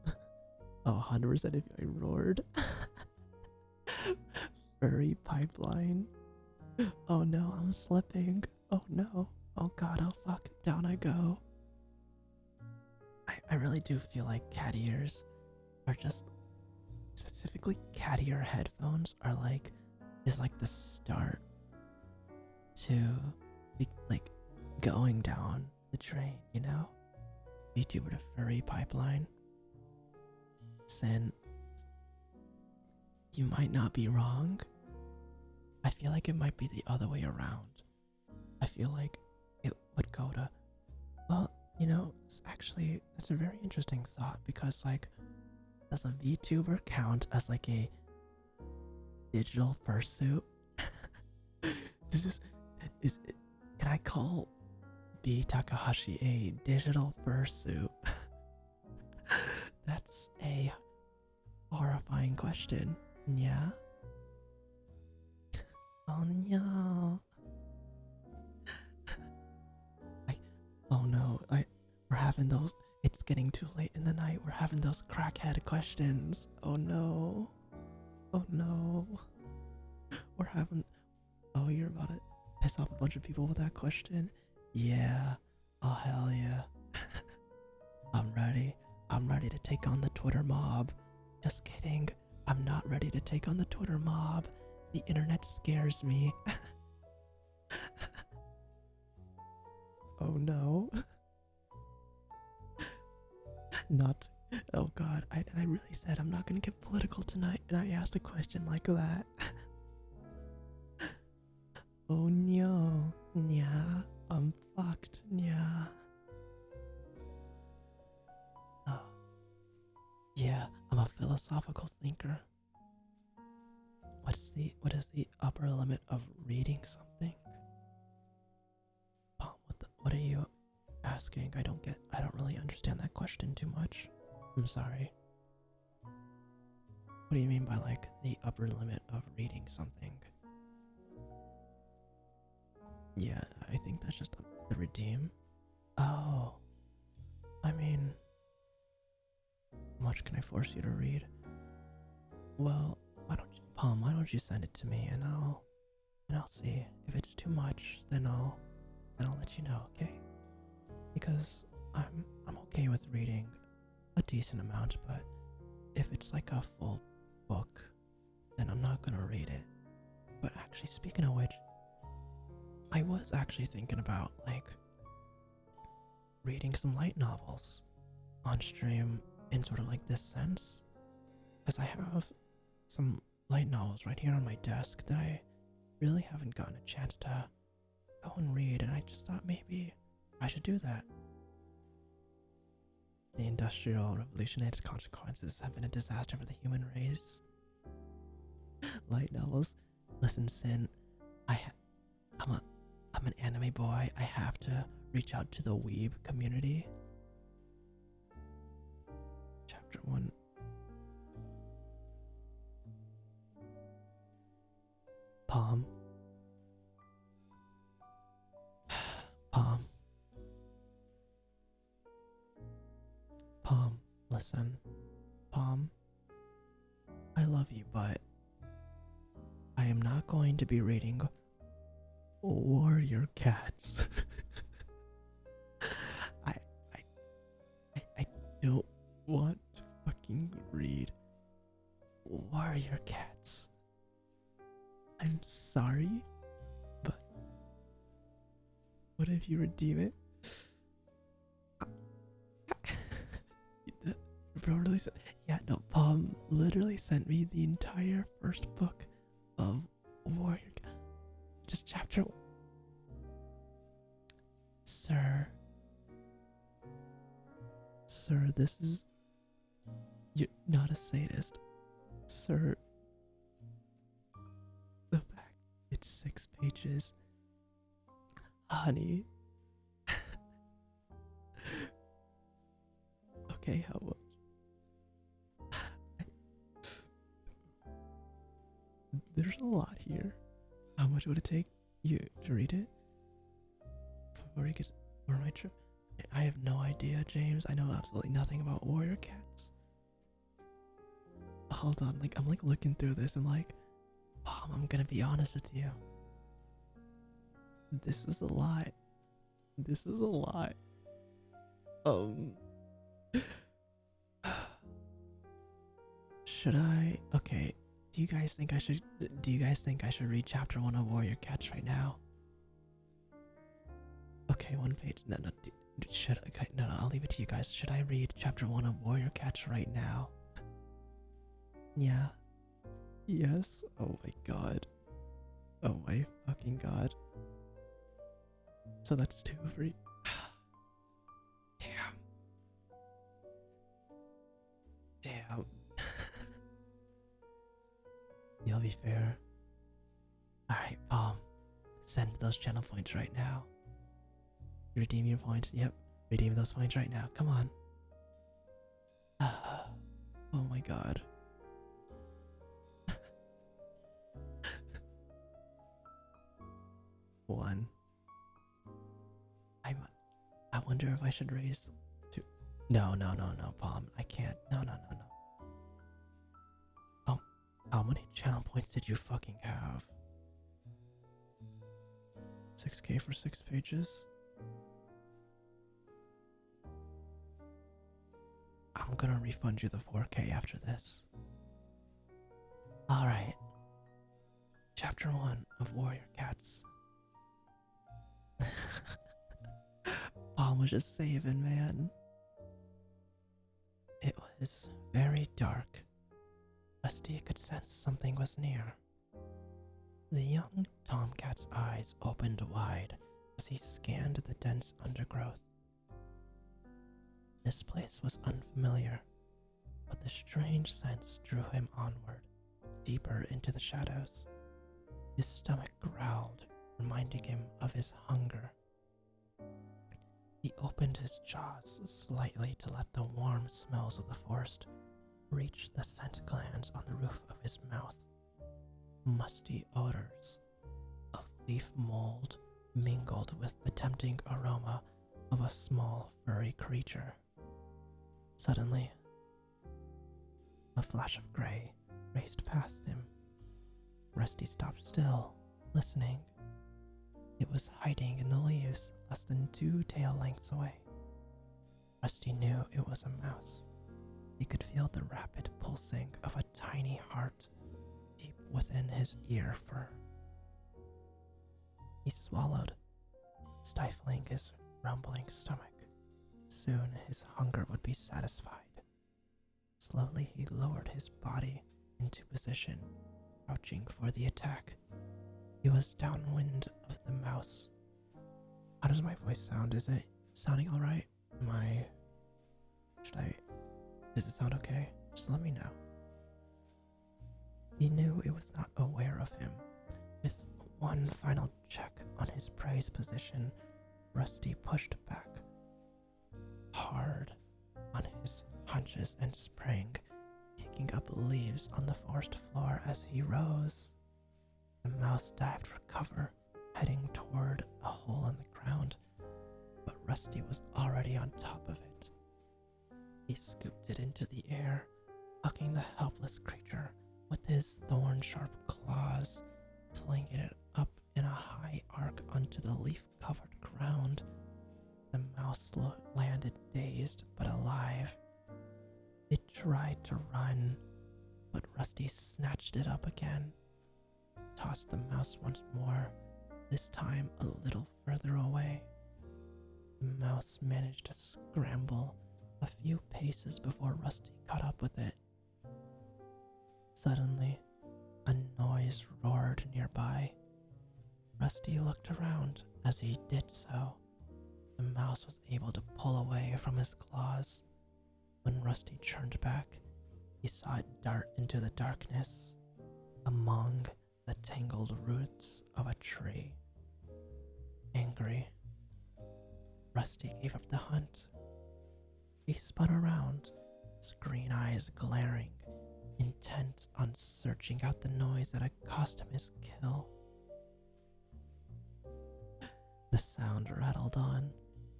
Oh, 100% if I roared. Furry pipeline. Oh no, I'm slipping. Oh no. Oh god, oh fuck. Down I go. I really do feel like cat ears are just, specifically cat ear headphones are like, is like the start to be like going down the drain, you know? VTuber to furry pipeline. Sin, you might not be wrong. I feel like it might be the other way around. I feel like it would go to, well, you know, it's actually, that's a very interesting thought because, like, does a VTuber count as like a digital fursuit? Can I call B Takahashi a digital fursuit? That's a horrifying question. Yeah? Oh no. Oh no, we're having those, it's getting too late in the night, we're having those crackhead questions. Oh no. Oh no. We're having, oh, you're about to piss off a bunch of people with that question? Yeah. Oh hell yeah. I'm ready. I'm ready to take on the Twitter mob. Just kidding. I'm not ready to take on the Twitter mob. The internet scares me. Oh no. Not. Oh god. I really said I'm not gonna get political tonight, and I asked a question like that. Oh no. Yeah. I'm fucked. Yeah. Oh. Yeah. I'm a philosophical thinker. What is the upper limit of reading something? What are you asking? I don't really understand that question too much. I'm sorry. What do you mean by like the upper limit of reading something? Yeah, I think that's just the redeem. Oh. I mean, how much can I force you to read? Well, why don't you send it to me and I'll see. If it's too much, then I'll let you know, okay? Because I'm okay with reading a decent amount, but if it's like a full book, then I'm not gonna read it. But actually, speaking of which, I was actually thinking about like reading some light novels on stream in sort of like this sense, because I have some light novels right here on my desk that I really haven't gotten a chance to go and read, and I just thought maybe I should do that. The Industrial Revolution and its consequences have been a disaster for the human race. Light novels. Listen, Sin, I'm an anime boy. I have to reach out to the weeb community. Chapter 1. Palm. Palm. Palm, listen. Palm, I love you, but I am not going to be reading Warrior Cats. I don't want to fucking read Warrior Cats. I'm sorry, but what if you redeem it? Bro really said, yeah, no, Palm literally sent me the entire first book of Warrior Cats. Just chapter. Sir, this is, you're not a sadist. Sir, the fact it's 6 pages. Honey. Okay, how much? There's a lot here. How much would it take you to read it? before he gets for my trip. I have no idea, James. I know absolutely nothing about warrior cats. Hold on, like I'm like looking through this and like, I'm gonna be honest with you. This is a lie. This is a lie. Should I? Okay. Do you guys think I should? Do you guys think I should read chapter 1 of Warrior Cats right now? Okay, one page. No. Should okay? No. I'll leave it to you guys. Should I read chapter 1 of Warrior Cats right now? Yeah. Yes. Oh my god. Oh my fucking god. So that's 2 for you. Damn. You'll be fair. Alright, send those channel points right now. Redeem your points. Yep. Redeem those points right now. Come on. Oh my god. One. I wonder if I should raise 2. No, Palm. I can't. No. How many channel points did you fucking have? 6k for 6 pages? I'm gonna refund you the 4k after this. Alright. Chapter 1 of Warrior Cats. Palm was just saving, man. It was very dark. Rusty could sense something was near. The young tomcat's eyes opened wide as he scanned the dense undergrowth. This place was unfamiliar, but the strange sense drew him onward, deeper into the shadows. His stomach growled, reminding him of his hunger. He opened his jaws slightly to let the warm smells of the forest reach the scent glands on the roof of his mouth. Musty odors of leaf mold mingled with the tempting aroma of a small furry creature. Suddenly, a flash of gray raced past him. Rusty stopped still, listening. It was hiding in the leaves less than 2 tail lengths away. Rusty knew it was a mouse. He could feel the rapid pulsing of a tiny heart deep within his ear fur. He swallowed, stifling his rumbling stomach. Soon his hunger would be satisfied. Slowly he lowered his body into position, crouching for the attack. He was downwind of the mouse. How does my voice sound? Is it sounding alright? Does it sound okay? Just let me know. He knew it was not aware of him. With one final check on his prey's position, Rusty pushed back hard on his haunches and sprang, kicking up leaves on the forest floor as he rose. The mouse dived for cover, heading toward a hole in the ground, but Rusty was already on top of it. He scooped it into the air, hugging the helpless creature with his thorn-sharp claws, flinging it up in a high arc onto the leaf-covered ground. The mouse landed dazed but alive. It tried to run, but Rusty snatched it up again, tossed the mouse once more, this time a little further away. The mouse managed to scramble a few paces before Rusty caught up with it. Suddenly, a noise roared nearby. Rusty looked around. As he did so, the mouse was able to pull away from his claws. When Rusty turned back, he saw it dart into the darkness among the tangled roots of a tree. Angry, Rusty gave up the hunt. He spun around, his green eyes glaring, intent on searching out the noise that had cost him his kill. The sound sound rattled on,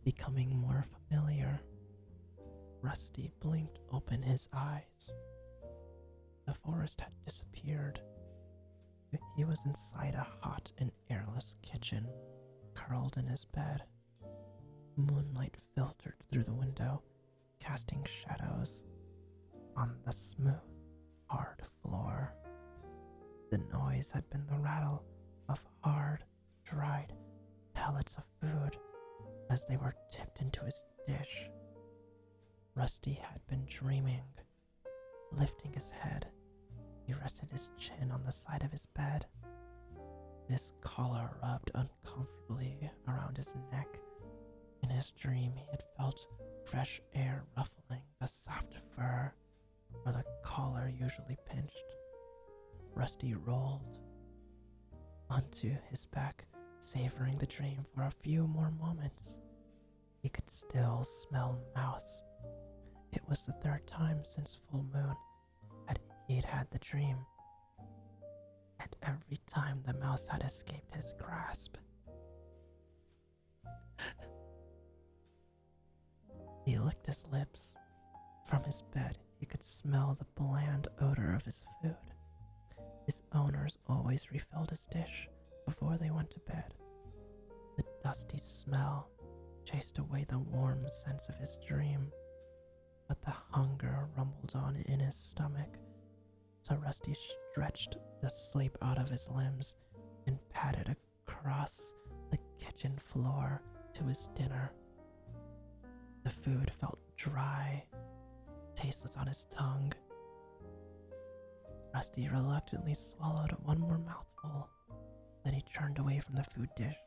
becoming more familiar. Rusty blinked open his eyes. The forest had disappeared. He was inside a hot and airless kitchen, curled in his bed. Moonlight filtered through the window, casting shadows on the smooth, hard floor. The noise had been the rattle of hard, dried pellets of food as they were tipped into his dish. Rusty had been dreaming. Lifting his head, he rested his chin on the side of his bed. His collar rubbed uncomfortably around his neck. In his dream, he had felt fresh air ruffling the soft fur where the collar usually pinched. Rusty rolled onto his back, savoring the dream for a few more moments. He could still smell mouse. It was the third time since full moon he'd had the dream, and every time the mouse had escaped his grasp. He licked his lips. From his bed, he could smell the bland odor of his food. His owners always refilled his dish before they went to bed. The dusty smell chased away the warm sense of his dream, but the hunger rumbled on in his stomach, so Rusty stretched the sleep out of his limbs and padded across the kitchen floor to his dinner. The food felt dry, tasteless on his tongue. Rusty reluctantly swallowed one more mouthful. Then he turned away from the food dish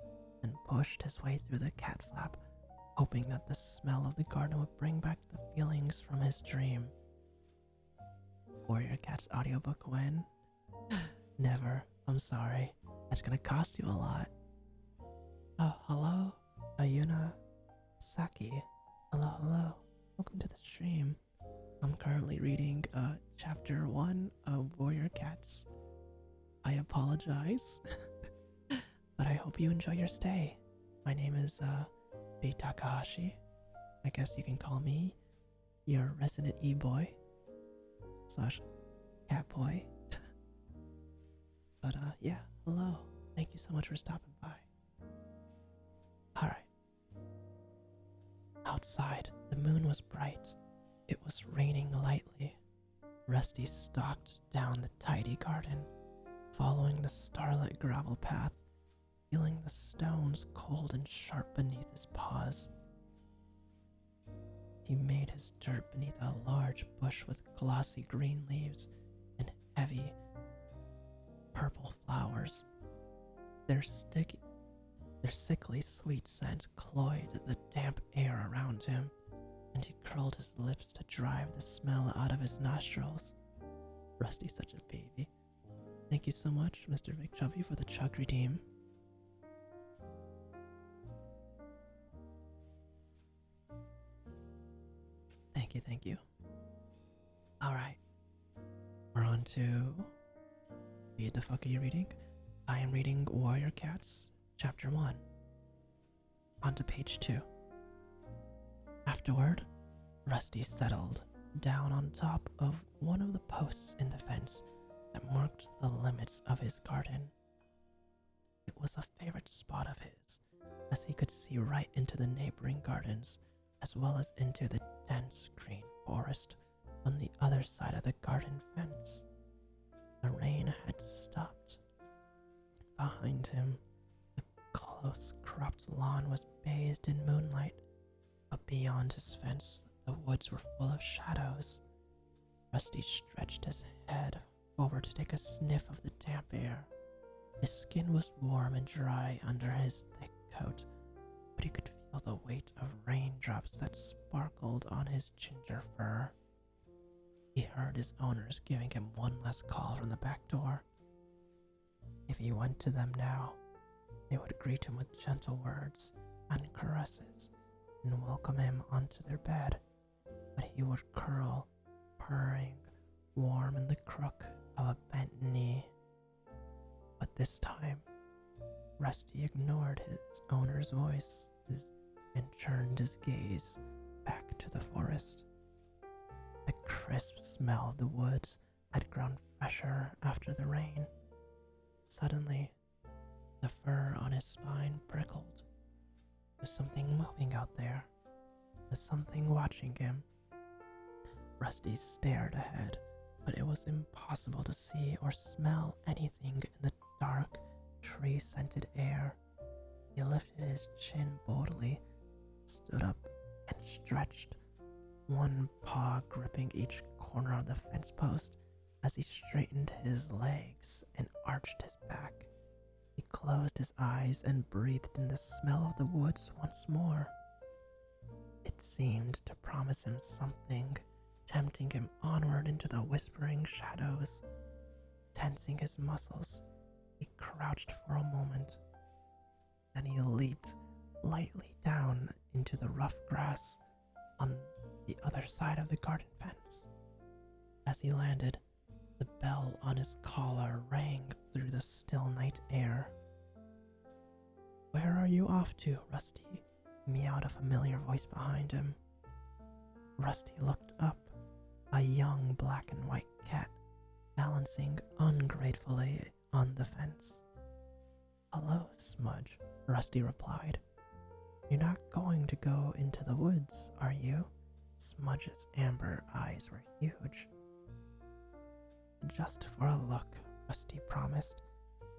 and pushed his way through the cat flap, hoping that the smell of the garden would bring back the feelings from his dream. Warrior Cat's audiobook when? Never. I'm sorry. That's gonna cost you a lot. Oh, hello? Ayuna Saki. Hello. Welcome to the stream. I'm currently reading chapter 1 of Warrior Cats. I apologize, but I hope you enjoy your stay. My name is B. Takahashi. I guess you can call me your resident e-boy / cat boy. But yeah, hello. Thank you so much for stopping by. Alright. Outside, the moon was bright. It was raining lightly. Rusty stalked down the tidy garden, following the starlit gravel path, feeling the stones cold and sharp beneath his paws. He made his dirt beneath a large bush with glossy green leaves and heavy purple flowers. Their sickly sweet scent cloyed the damp air around him, and he curled his lips to drive the smell out of his nostrils. Rusty's such a baby. Thank you so much, Mr. McChubby, for the chug redeem. Thank you. Alright. We're on to... What the fuck are you reading? I am reading Warrior Cats, Chapter 1. On to page 2. Afterward, Rusty settled down on top of one of the posts in the fence that marked the limits of his garden. It was a favorite spot of his, as he could see right into the neighboring gardens, as well as into the dense green forest on the other side of the garden fence. The rain had stopped. Behind him, the close-cropped lawn was bathed in moonlight, but beyond his fence, the woods were full of shadows. Rusty stretched his head over to take a sniff of the damp air. His skin was warm and dry under his thick coat, but he could feel the weight of raindrops that sparkled on his ginger fur. He heard his owners giving him one last call from the back door. If he went to them now, they would greet him with gentle words and caresses and welcome him onto their bed, but he would curl, purring, warm in the crook of a bent knee. But this time, Rusty ignored his owner's voice and turned his gaze back to the forest. The crisp smell of the woods had grown fresher after the rain. Suddenly, the fur on his spine prickled. There's something moving out there. There's something watching him. Rusty stared ahead, but it was impossible to see or smell anything in the dark, tree-scented air. He lifted his chin boldly, stood up, and stretched, one paw gripping each corner of the fence post as he straightened his legs and arched his back. He closed his eyes and breathed in the smell of the woods once more. It seemed to promise him something, tempting him onward into the whispering shadows. Tensing his muscles, he crouched for a moment. Then he leaped lightly down into the rough grass on the other side of the garden fence. As he landed, the bell on his collar rang through the still night air. "Where are you off to, Rusty?" meowed a familiar voice behind him. Rusty looked up, a young black and white cat balancing ungratefully on the fence. "Hello, Smudge," Rusty replied. "You're not going to go into the woods, are you?" Smudge's amber eyes were huge. "Just for a look," Rusty promised,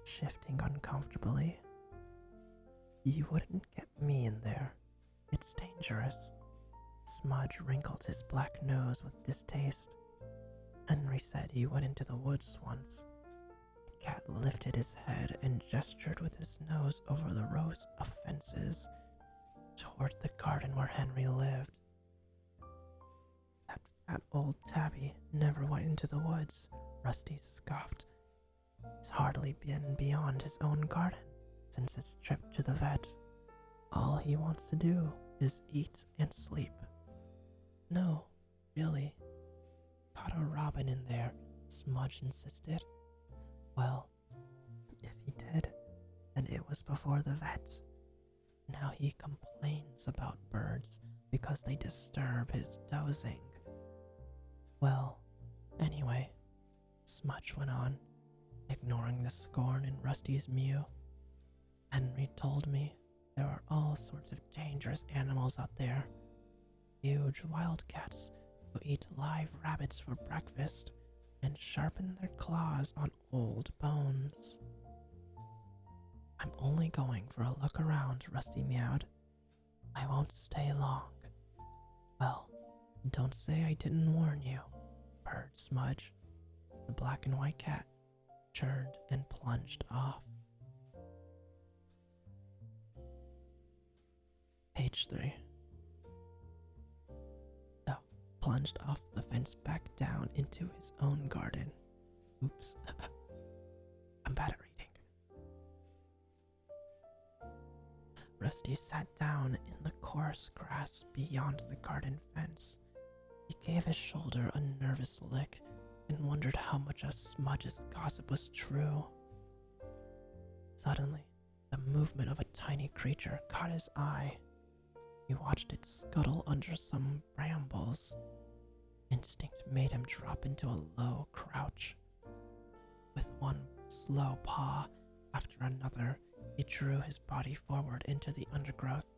shifting uncomfortably. "You wouldn't get me in there. It's dangerous." Smudge wrinkled his black nose with distaste. "Henry said he went into the woods once." The cat lifted his head and gestured with his nose over the rows of fences toward the garden where Henry lived. "That fat old tabby never went into the woods," Rusty scoffed. "He's hardly been beyond his own garden since his trip to the vet. All he wants to do is eat and sleep." "No, really. Caught a robin in there," Smudge insisted. "Well, if he did, then it was before the vet. Now he complains about birds because they disturb his dozing. Well, anyway," Smudge went on, ignoring the scorn in Rusty's mew, "Henry told me there are all sorts of dangerous animals out there. Huge wildcats who eat live rabbits for breakfast and sharpen their claws on old bones." "I'm only going for a look around," Rusty meowed. "I won't stay long." "Well, don't say I didn't warn you," purred Smudge. The black and white cat turned and plunged off. Page 3. Plunged off the fence back down into his own garden. Oops. I'm bad at reading. Rusty sat down in the coarse grass beyond the garden fence. He gave his shoulder a nervous lick and wondered how much of Smudge's gossip was true. Suddenly, the movement of a tiny creature caught his eye. He watched it scuttle under some brambles. Instinct made him drop into a low crouch. With one slow paw after another, he drew his body forward into the undergrowth.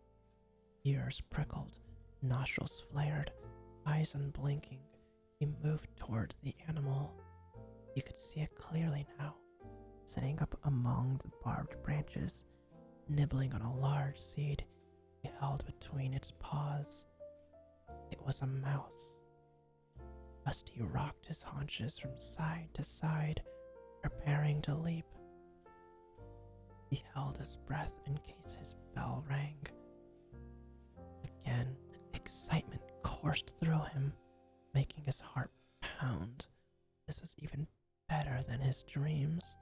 Ears prickled, nostrils flared, eyes unblinking. He moved toward the animal. He could see it clearly now, sitting up among the barbed branches, nibbling on a large seed he held between its paws. It was a mouse. Rusty rocked his haunches from side to side, preparing to leap. He held his breath in case his bell rang. Again, excitement coursed through him, making his heart pound. This was even better than his dreams.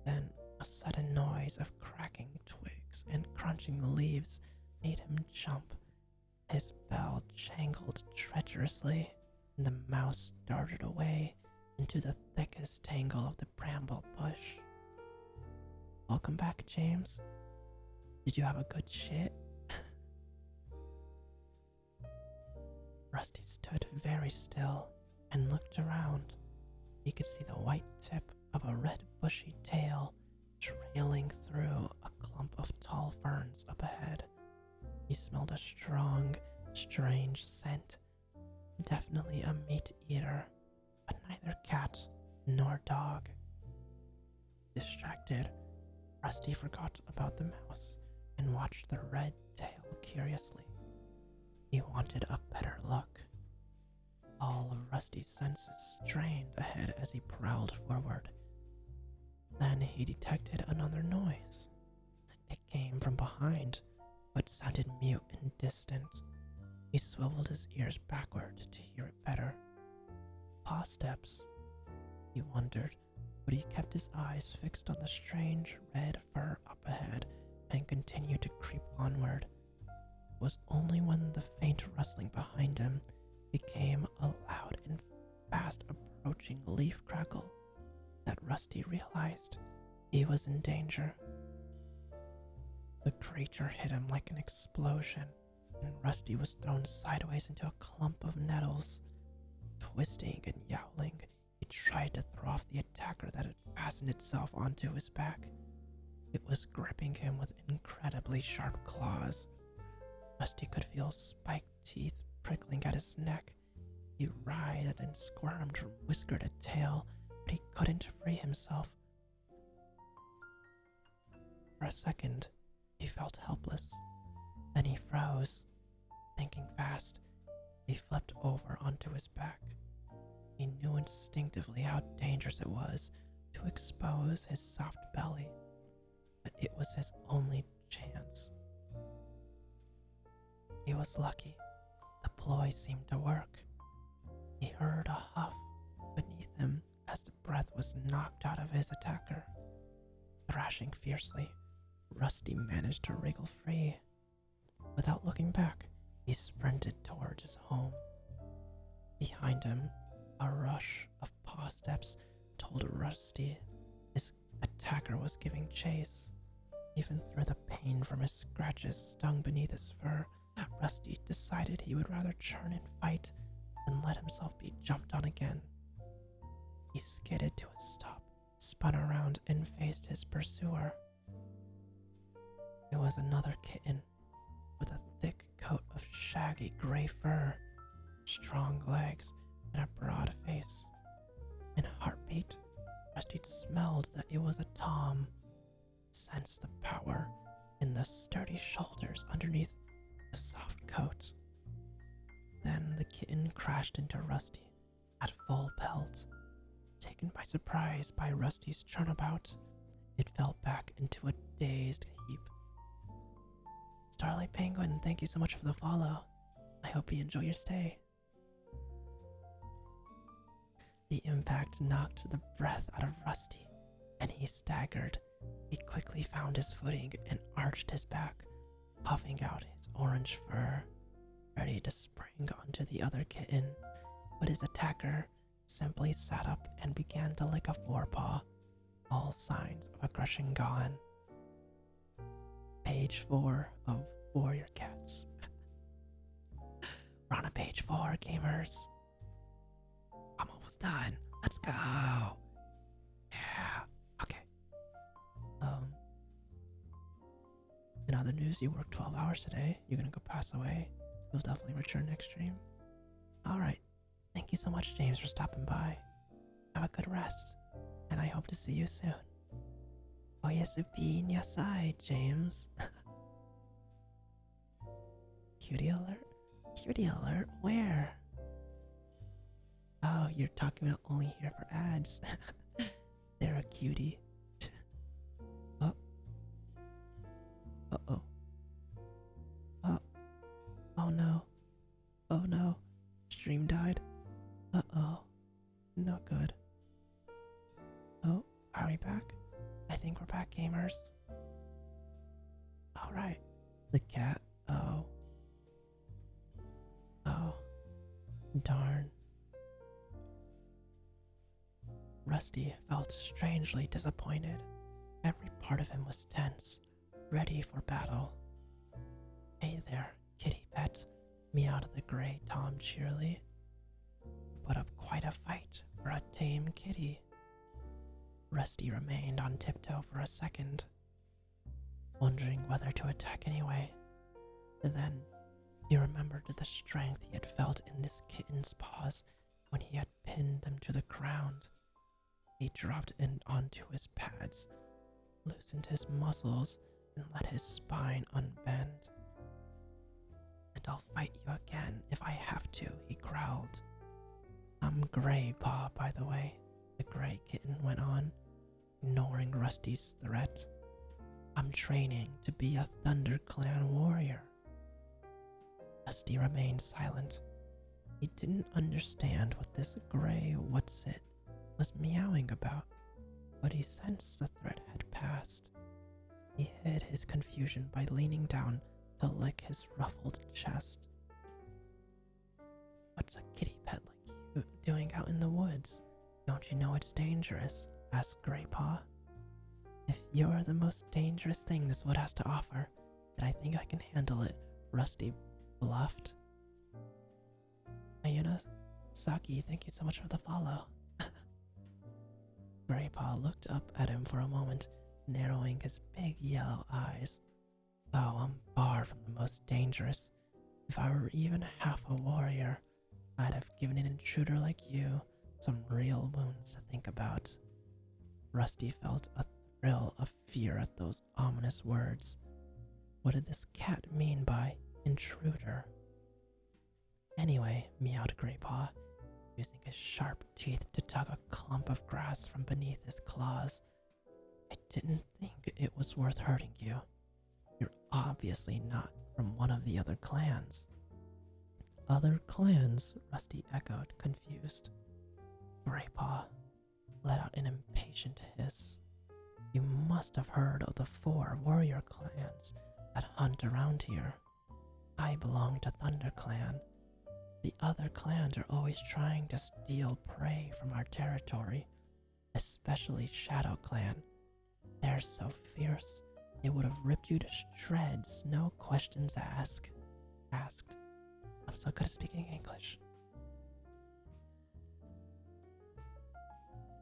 Then a sudden noise of cracking twigs and crunching leaves made him jump. His bell jangled treacherously, and the mouse darted away into the thickest tangle of the bramble bush. Welcome back, James. Did you have a good shit? Rusty stood very still and looked around. He could see the white tip of a red bushy tail trailing through a clump of tall ferns up ahead. He smelled a strong, strange scent. Definitely a meat eater, but neither cat nor dog. Distracted, Rusty forgot about the mouse and watched the red tail curiously. He wanted a better look. All of Rusty's senses strained ahead as he prowled forward. Then he detected another noise. It came from behind, but sounded mute and distant. He swiveled his ears backward to hear it better. Paw steps, he wondered, but he kept his eyes fixed on the strange red fur up ahead and continued to creep onward. It was only when the faint rustling behind him became a loud and fast approaching leaf crackle that Rusty realized he was in danger. The creature hit him like an explosion, and Rusty was thrown sideways into a clump of nettles. Twisting and yowling, he tried to throw off the attacker that had fastened itself onto his back. It was gripping him with incredibly sharp claws. Rusty could feel spiked teeth prickling at his neck. He writhed and squirmed from whisker to tail, but he couldn't free himself. For a second, he felt helpless. Then he froze. Thinking fast, he flipped over onto his back. He knew instinctively how dangerous it was to expose his soft belly, but it was his only chance. He was lucky. The ploy seemed to work. He heard a huff beneath him as the breath was knocked out of his attacker. Thrashing fiercely, Rusty managed to wriggle free. Without looking back, he sprinted towards his home. Behind him, a rush of paw steps told Rusty his attacker was giving chase. Even through the pain from his scratches stung beneath his fur, Rusty decided he would rather churn and fight than let himself be jumped on again. He skidded to a stop, spun around, and faced his pursuer. It was another kitten with a thick coat of shaggy gray fur, strong legs, and a broad face. In a heartbeat, Rusty smelled that it was a tom, sensed the power in the sturdy shoulders underneath the soft coat. Then the kitten crashed into Rusty at full pelt. Taken by surprise by Rusty's turnabout, it fell back into a dazed heap. Starlight Penguin, thank you so much for the follow. I hope you enjoy your stay. The impact knocked the breath out of Rusty, and he staggered. He quickly found his footing and arched his back, puffing out his orange fur, ready to spring onto the other kitten, but his attacker simply sat up and began to lick a forepaw, all signs of aggression gone. Page 4 of Warrior Cats. We're on a page 4, gamers. I'm almost done. Let's go. Yeah. Okay. In other news, you worked 12 hours today. You're gonna go pass away. You'll definitely return next stream. Alright. Thank you so much, James, for stopping by. Have a good rest, and I hope to see you soon. Oh, yes, be in your side, James. Cutie alert? Cutie alert? Where? Oh, you're talking about only here for ads. They're a cutie. Oh. Uh-oh. Oh. Oh no. Oh no. Stream died. Uh-oh. Not good. Oh, are we back? I think we're back, gamers. Alright. The cat. Oh. Oh. Darn. Rusty felt strangely disappointed. Every part of him was tense, ready for battle. "Hey there, kitty pet," meowed the gray Tom cheerily. "Put up quite a fight for a tame kitty." Rusty remained on tiptoe for a second, wondering whether to attack anyway. And then he remembered the strength he had felt in this kitten's paws when he had pinned them to the ground. He dropped in onto his pads, loosened his muscles, and let his spine unbend. "And I'll fight you again if I have to," he growled. "I'm Gray Paw, by the way," the gray kitten went on, ignoring Rusty's threat. "I'm training to be a ThunderClan warrior." Rusty remained silent. He didn't understand what this gray what's-it was meowing about, but he sensed the threat had passed. He hid his confusion by leaning down to lick his ruffled chest. "What's a kitty pet like you doing out in the woods? Don't you know it's dangerous?" asked Graypaw. "If you're the most dangerous thing this wood has to offer, then I think I can handle it," Rusty bluffed. "Ayuna, Saki, thank you so much for the follow." Graypaw looked up at him for a moment, narrowing his big yellow eyes. "Oh, I'm far from the most dangerous. If I were even half a warrior, I'd have given an intruder like you some real wounds to think about." Rusty felt a thrill of fear at those ominous words. What did this cat mean by intruder? "Anyway," meowed Graypaw, using his sharp teeth to tug a clump of grass from beneath his claws, "I didn't think it was worth hurting you. You're obviously not from one of the other clans." "Other clans?" Rusty echoed, confused. Graypaw let out an impatient hiss. "You must have heard of the 4 warrior clans that hunt around here. I belong to ThunderClan. The other clans are always trying to steal prey from our territory, especially Shadow Clan. They're so fierce, they would have ripped you to shreds, no questions asked. I'm so good at speaking English."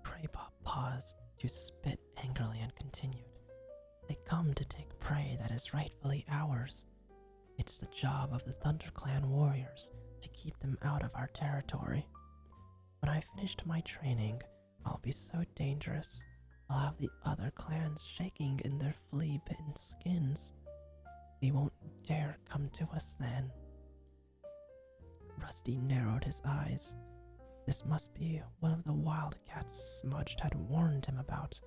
Graypaw paused to spit angrily and continued. "They come to take prey that is rightfully ours. It's the job of the ThunderClan warriors to keep them out of our territory. When I finished my training, I'll be so dangerous, I'll have the other clans shaking in their flea-bitten skins. They won't dare come to us then." Rusty narrowed his eyes. This must be one of the wildcats Smudged had warned him about,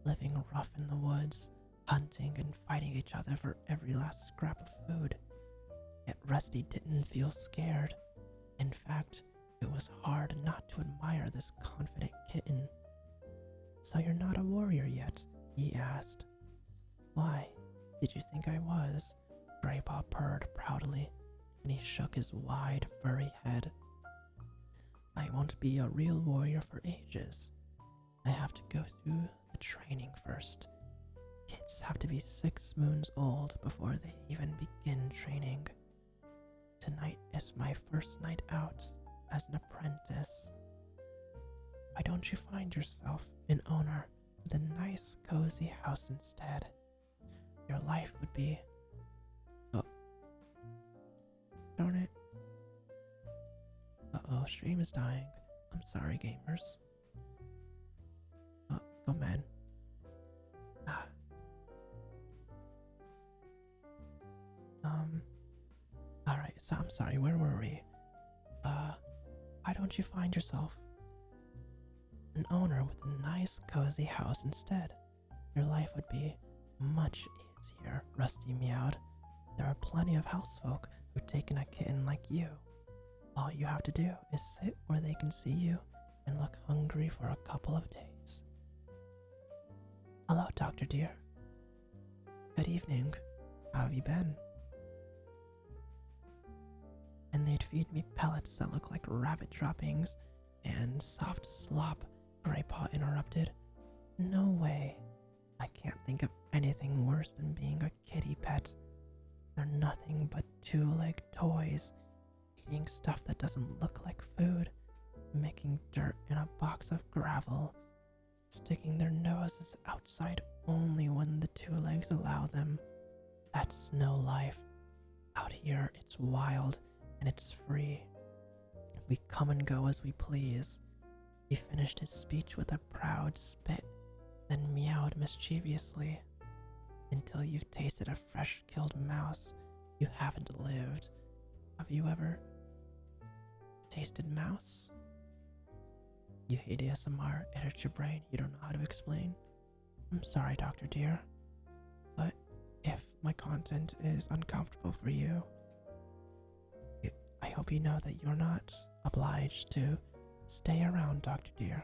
living rough in the woods, hunting and fighting each other for every last scrap of food. Yet Rusty didn't feel scared. In fact, it was hard not to admire this confident kitten. "So you're not a warrior yet?" he asked. "Why, did you think I was?" Graypaw purred proudly, and he shook his wide, furry head. "I won't be a real warrior for ages. I have to go through the training first. Kids have to be 6 moons old before they even begin training. Tonight is my first night out as an apprentice. Why don't you find yourself an owner with a nice, cozy house instead? Your life would be..." Oh. Darn it. Uh-oh, stream is dying. I'm sorry, gamers. Oh, go man. Alright, so I'm sorry, where were we? Why don't you find yourself an owner with a nice, cozy house instead? Your life would be much easier, Rusty meowed. There are plenty of housefolk who've taken a kitten like you. All you have to do is sit where they can see you and look hungry for a couple of days. Hello, Dr. Deer. Good evening. How have you been? And they'd feed me pellets that look like rabbit droppings and soft slop, Graypaw interrupted. No way. I can't think of anything worse than being a kitty pet. They're nothing but two-legged toys, eating stuff that doesn't look like food, making dirt in a box of gravel, sticking their noses outside only when the two legs allow them. That's no life. Out here, it's wild and it's free. We come and go as we please. He finished his speech with a proud spit, then meowed mischievously. Until you've tasted a fresh killed mouse, you haven't lived. Have you ever tasted mouse? You hate ASMR, it hurts your brain, you don't know how to explain. I'm sorry, Dr. Deer, but if my content is uncomfortable for you, I hope you know that you're not obliged to stay around, Dr. Deer.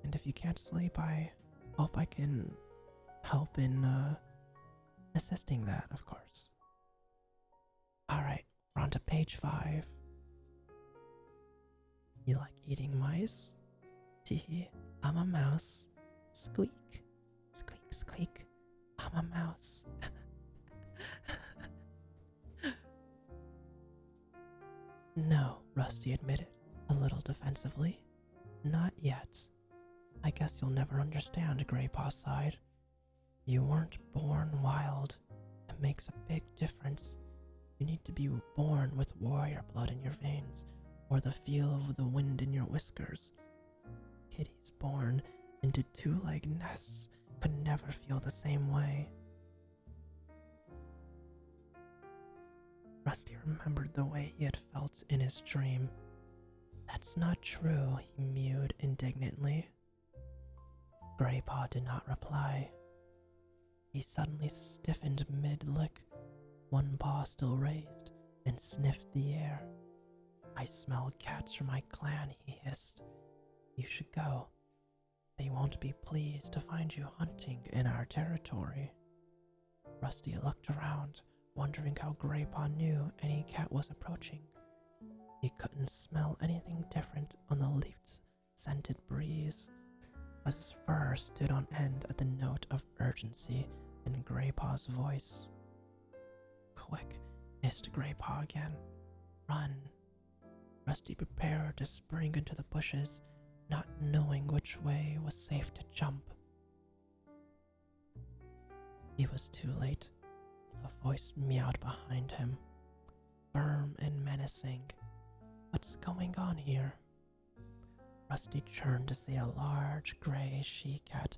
And if you can't sleep, I hope I can help in assisting that, of course. Alright, we're on to page 5. You like eating mice? Teehee, I'm a mouse. Squeak, squeak, squeak, I'm a mouse. No, Rusty admitted, a little defensively. Not yet. I guess you'll never understand Graypaw's side. You weren't born wild. It makes a big difference. You need to be born with warrior blood in your veins, or the feel of the wind in your whiskers. Kitties born into two-legged nests could never feel the same way. Rusty remembered the way he had felt in his dream. That's not true, he mewed indignantly. Graypaw did not reply. He suddenly stiffened mid-lick, one paw still raised, and sniffed the air. I smell cats from my clan, he hissed. You should go. They won't be pleased to find you hunting in our territory. Rusty looked around, wondering how Graypaw knew any cat was approaching. He couldn't smell anything different on the leaf-scented breeze, but his fur stood on end at the note of urgency in Graypaw's voice. Quick, hissed Graypaw again. Run. Rusty prepared to spring into the bushes, not knowing which way was safe to jump. He was too late. A voice meowed behind him, firm and menacing. What's going on here? Rusty turned to see a large gray she-cat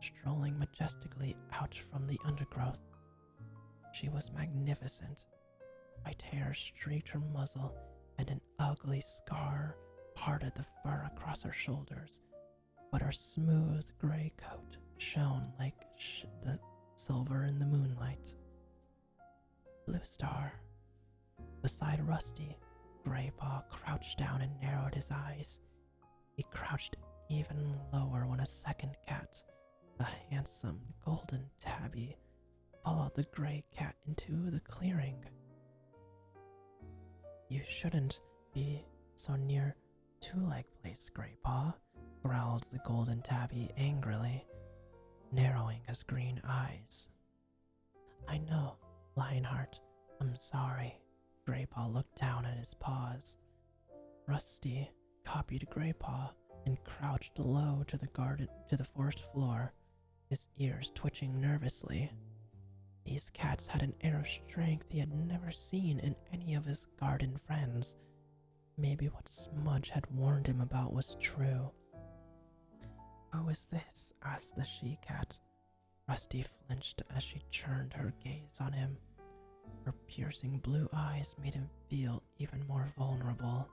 strolling majestically out from the undergrowth. She was magnificent. White hair streaked her muzzle, and an ugly scar parted the fur across her shoulders, but her smooth gray coat shone like the silver in the moonlight. Blue Star. Beside Rusty, Graypaw crouched down and narrowed his eyes. He crouched even lower when a second cat, a handsome golden tabby, followed the gray cat into the clearing. You shouldn't be so near Two-Leg Place, Graypaw, growled the golden tabby angrily, narrowing his green eyes. I know, Lionheart, I'm sorry. Graypaw looked down at his paws. Rusty copied Graypaw and crouched low to the forest floor, his ears twitching nervously. These cats had an air of strength he had never seen in any of his garden friends. Maybe what Smudge had warned him about was true. Who is this? Asked the she-cat. Rusty flinched as she turned her gaze on him. Her piercing blue eyes made him feel even more vulnerable.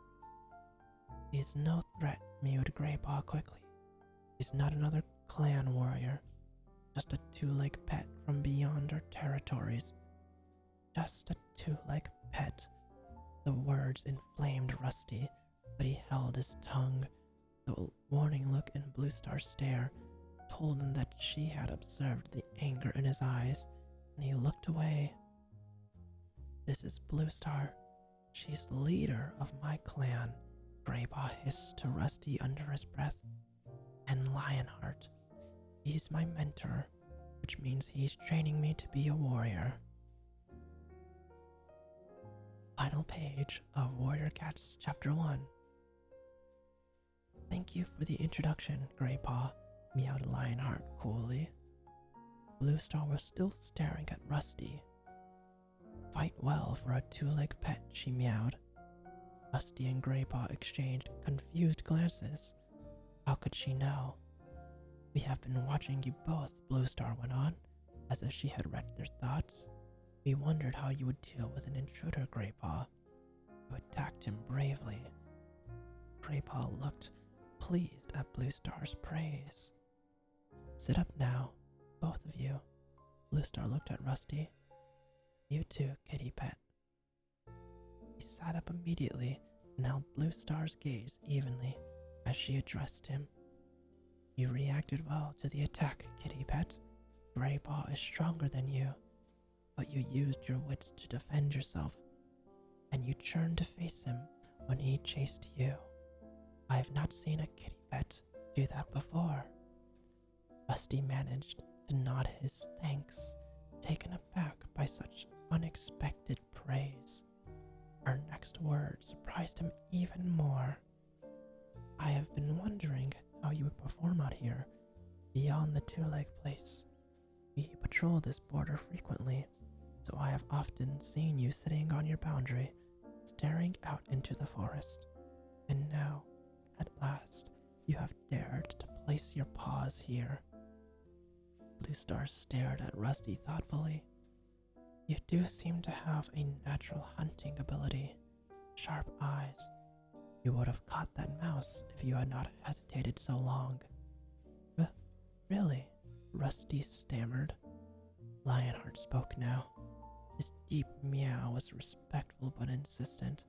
He's no threat, mewed Graypaw quickly. He's not another clan warrior, just a two-leg pet from beyond our territories. Just a two-leg pet. The words inflamed Rusty, but he held his tongue. The warning look in Blue Star's stare told him that she had observed the anger in his eyes, and he looked away. This is Blue Star. She's the leader of my clan, Graypaw hissed to Rusty under his breath. And Lionheart. He's my mentor, which means he's training me to be a warrior. Final page of Warrior Cats Chapter 1. Thank you for the introduction, Greypaw, meowed Lionheart coolly. Bluestar was still staring at Rusty. Fight well for a two-legged pet, she meowed. Rusty and Greypaw exchanged confused glances. How could she know? We have been watching you both, Bluestar went on, as if she had read their thoughts. We wondered how you would deal with an intruder, Greypaw. You attacked him bravely. Greypaw looked pleased at Bluestar's praise. Sit up now, both of you. Bluestar looked at Rusty. You too, kitty pet. He sat up immediately and held Bluestar's gaze evenly as she addressed him. You reacted well to the attack, kitty pet. Greypaw is stronger than you, but you used your wits to defend yourself, and you turned to face him when he chased you. I have not seen a kitty pet do that before. Rusty managed to nod his thanks, taken aback by such unexpected praise. Her next word surprised him even more. I have been wondering how you would perform out here, beyond the two-leg place. We patrol this border frequently, so I have often seen you sitting on your boundary, staring out into the forest. And now, at last, you have dared to place your paws here. Bluestar stared at Rusty thoughtfully. You do seem to have a natural hunting ability. Sharp eyes. You would have caught that mouse if you had not hesitated so long. Really? Rusty stammered. Lionheart spoke now. His deep meow was respectful but insistent.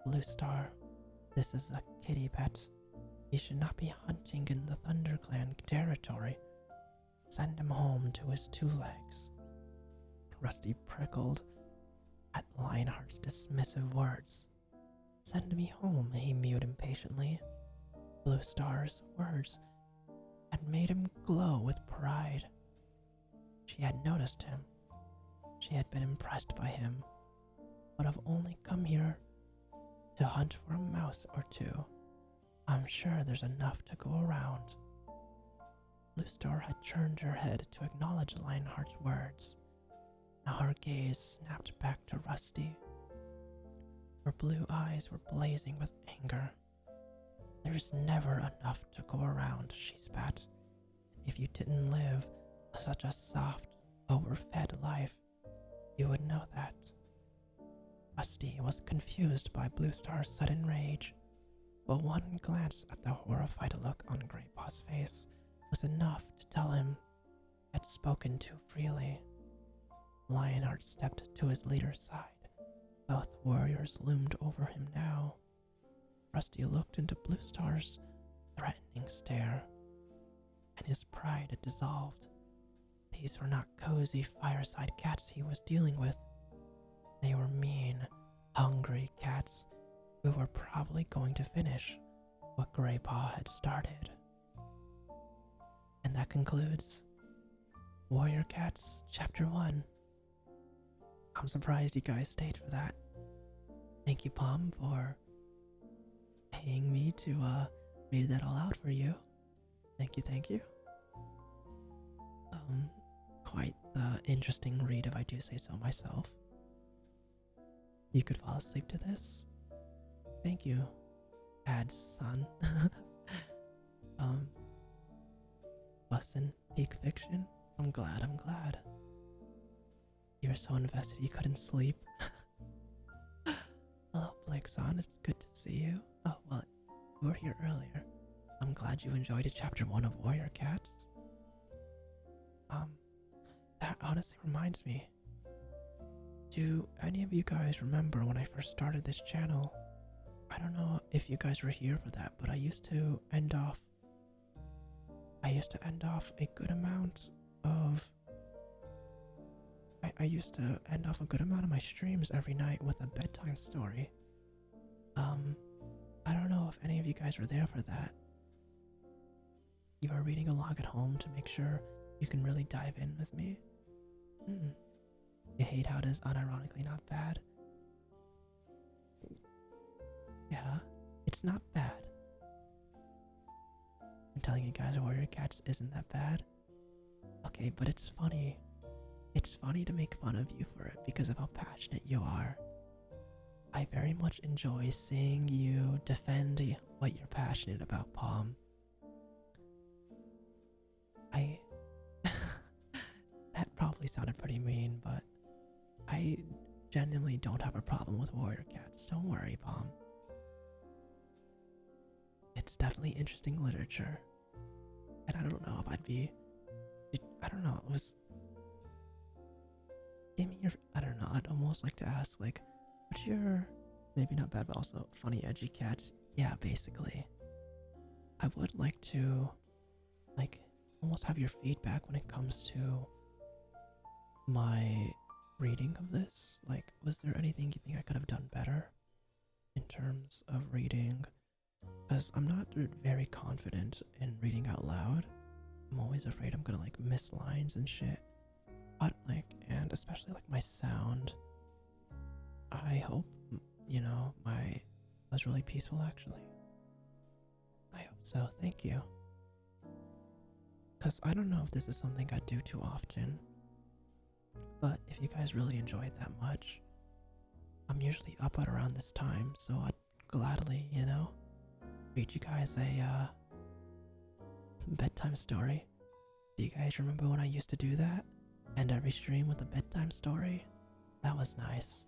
Bluestar, this is a kitty pet. He should not be hunting in the ThunderClan territory. Send him home to his two legs. Rusty prickled at Lionheart's dismissive words. Send me home, he mewed impatiently. Bluestar's words had made him glow with pride. She had noticed him. She had been impressed by him, but have only come here to hunt for a mouse or two. I'm sure there's enough to go around. Bluestar had turned her head to acknowledge Lionheart's words. Now her gaze snapped back to Rusty. Her blue eyes were blazing with anger. There's never enough to go around, she spat. If you didn't live such a soft, overfed life, you would know that. Rusty was confused by Bluestar's sudden rage, but one glance at the horrified look on Greypaw's face was enough to tell him he had spoken too freely. Lionheart stepped to his leader's side. Both warriors loomed over him now. Rusty looked into Bluestar's threatening stare, and his pride dissolved. These were not cozy fireside cats he was dealing with. They were mean, hungry cats who were probably going to finish what Greypaw had started. And that concludes Warrior Cats Chapter 1. I'm surprised you guys stayed for that. Thank you, Palm, for paying me to read that all out for you. Thank you, thank you. Quite the interesting read if I do say so myself. You could fall asleep to this. Thank you, Ad's son. Lesson, peak fiction. I'm glad. You were so invested you couldn't sleep. Hello, Blake-san. It's good to see you. Oh, well, you were here earlier. I'm glad you enjoyed Chapter 1 of Warrior Cats. That honestly reminds me. Do any of you guys remember when I first started this channel? I don't know if you guys were here for that, but I used to end off a good amount of my streams every night with a bedtime story. I don't know if any of you guys were there for that. You are reading a log at home to make sure you can really dive in with me. Hmm. You hate how it is unironically not bad. Yeah, it's not bad. I'm telling you guys, Warrior Cats isn't that bad. Okay, but it's funny. It's funny to make fun of you for it because of how passionate you are. I very much enjoy seeing you defend what you're passionate about, Palm. I. That probably sounded pretty mean, but I genuinely don't have a problem with warrior cats. Don't worry, Palm. It's definitely interesting literature. And I don't know if I'd be. I don't know, it was. Give me your. I don't know, I'd almost like to ask, like, what's your. Maybe not bad, but also funny, edgy cats? Yeah, basically. I would like to, like, almost have your feedback when it comes to my reading of this. Like, was there anything you think I could have done better in terms of reading? Because I'm not very confident in reading out loud. I'm always afraid I'm gonna, like, miss lines and shit. But, like, and especially, like, my sound. I hope, my was really peaceful, actually. I hope so, thank you. Because I don't know if this is something I do too often. But if you guys really enjoy it that much, I'm usually up at around this time, so I'd gladly, read you guys a bedtime story. Do you guys remember when I used to do that? End every stream with a bedtime story? That was nice.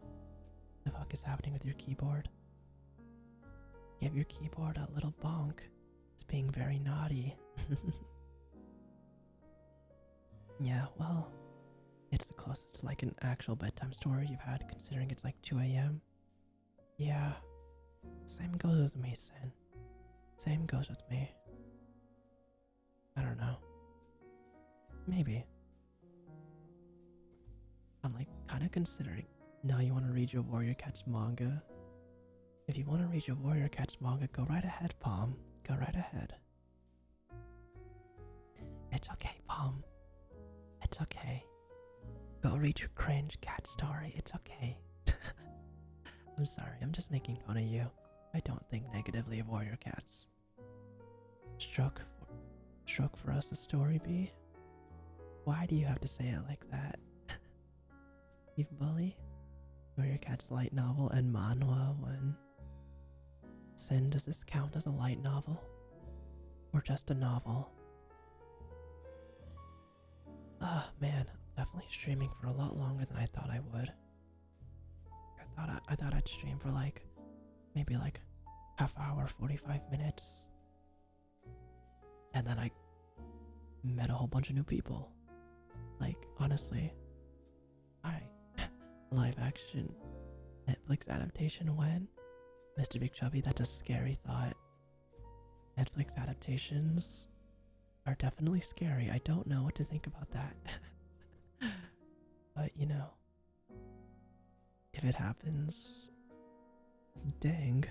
The fuck is happening with your keyboard? Give your keyboard a little bonk. It's being very naughty. Yeah, well, it's the closest to like an actual bedtime story you've had, considering it's like 2 a.m. Yeah, same goes with me, Sin. Same goes with me. I don't know. Maybe. I'm like kind of considering. Now you want to read your Warrior Cats manga? If you want to read your Warrior Cats manga, go right ahead, Palm. Go right ahead. It's okay, Palm. It's okay. Go read your cringe cat story. It's okay. I'm sorry, I'm just making fun of you. I don't think negatively of warrior cats. Stroke for us a story bee? Why do you have to say it like that? You bully? Warrior Cat's light novel and manhwa when... Sin, does this count as a light novel? Or just a novel? Man, I'm definitely streaming for a lot longer than I thought I would. I thought I'd stream for like, maybe like half hour, 45 minutes. And then I met a whole bunch of new people. Like, honestly, live action Netflix adaptation when? Mr. Big Chubby, that's a scary thought. Netflix adaptations are definitely scary. I don't know what to think about that. But, if it happens, dang,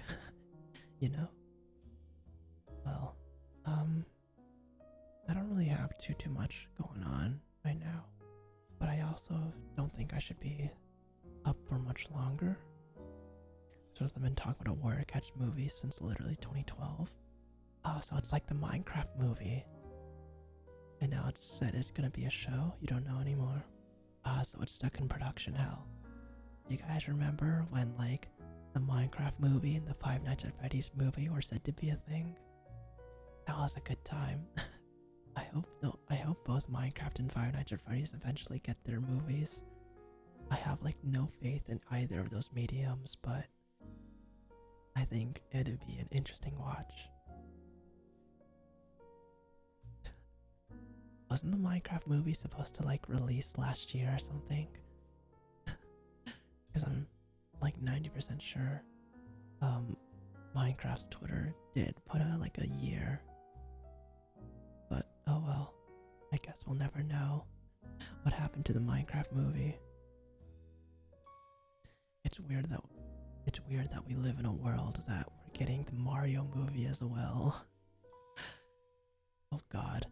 Well, I don't really have too much going on right now. But I also don't think I should be up for much longer. So I've been talking about a Warrior Cats movie since literally 2012. So it's like the Minecraft movie. And now it's said it's gonna be a show. You don't know anymore. So it's stuck in production hell. Do you guys remember when like the Minecraft movie and the Five Nights at Freddy's movie were said to be a thing? That was a good time. I hope both Minecraft and Five Nights at Freddy's eventually get their movies. I have like no faith in either of those mediums, but I think it'd be an interesting watch. Wasn't the Minecraft movie supposed to like release last year or something? Because I'm like 90% sure Minecraft's Twitter did put out like a year. But oh well, I guess we'll never know what happened to the Minecraft movie. It's weird that we live in a world that we're getting the Mario movie as well. Oh god.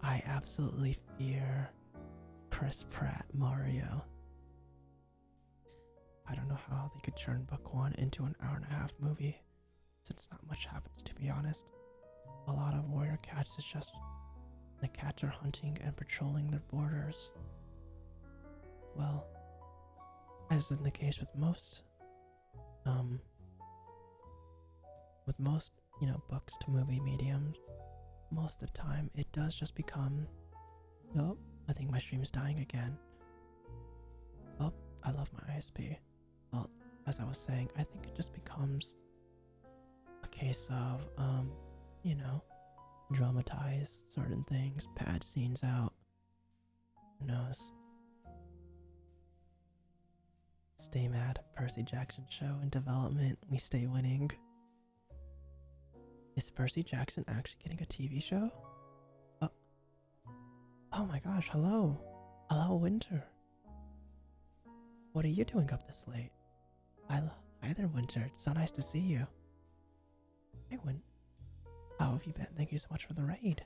I absolutely fear Chris Pratt Mario. I don't know how they could turn book one into an hour and a half movie, since not much happens, to be honest. A lot of warrior cats is just the cats are hunting and patrolling their borders. Well, as in the case with most, books to movie mediums, most of the time it does just become, oh, I think my stream's dying again. Oh, I love my ISP. Well, as I was saying, I think it just becomes a case of, dramatize certain things, pad scenes out. Who knows? Stay mad. Percy Jackson show in development. We stay winning. Is Percy Jackson actually getting a TV show? Oh my gosh, hello. Hello, Winter. What are you doing up this late? Hi there, Winter. It's so nice to see you. Hey, how have you been? Thank you so much for the raid.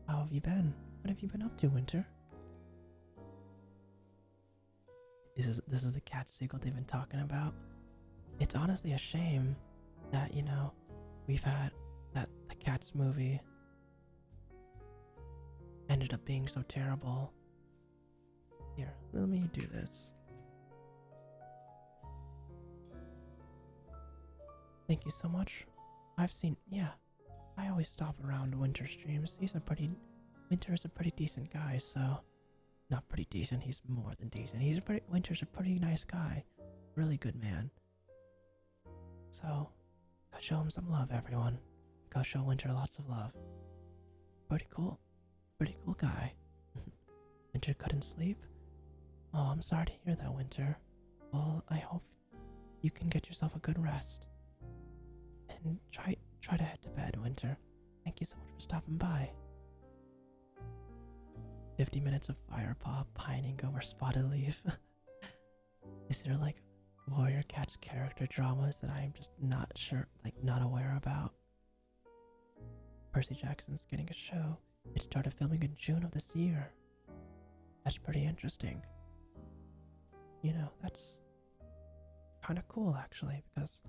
How have you been? What have you been up to, Winter? This is the cat sequel they've been talking about. It's honestly a shame that, we've had that the Cats movie ended up being so terrible. Here, let me do this. Thank you so much. I always stop around Winter streams. Winter is a pretty decent guy, so, not pretty decent, he's more than decent. Winter's a pretty nice guy. Really good man. So, go show him some love, everyone. Go show Winter lots of love. Pretty cool guy. Winter couldn't sleep? Oh, I'm sorry to hear that, Winter. Well, I hope you can get yourself a good rest. And try to head to bed, Winter. Thank you so much for stopping by. 50 minutes of Firepaw pining over Spotted Leaf. Is there Warrior Cat's character dramas that I'm just not aware about? Percy Jackson's getting a show. It started filming in June of this year. That's pretty interesting. That's kind of cool actually, because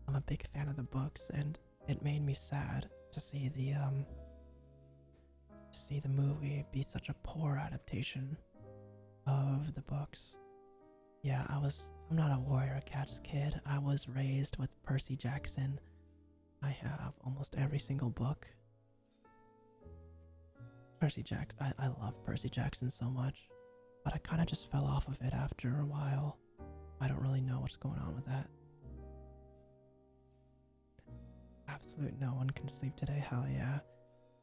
I'm a big fan of the books, and it made me sad to see the movie be such a poor adaptation of the books. Yeah, I'm not a Warrior Cats kid. I was raised with Percy Jackson. I have almost every single book. I love Percy Jackson so much, but I kind of just fell off of it after a while. I don't really know what's going on with that. Absolute no one can sleep today, hell yeah.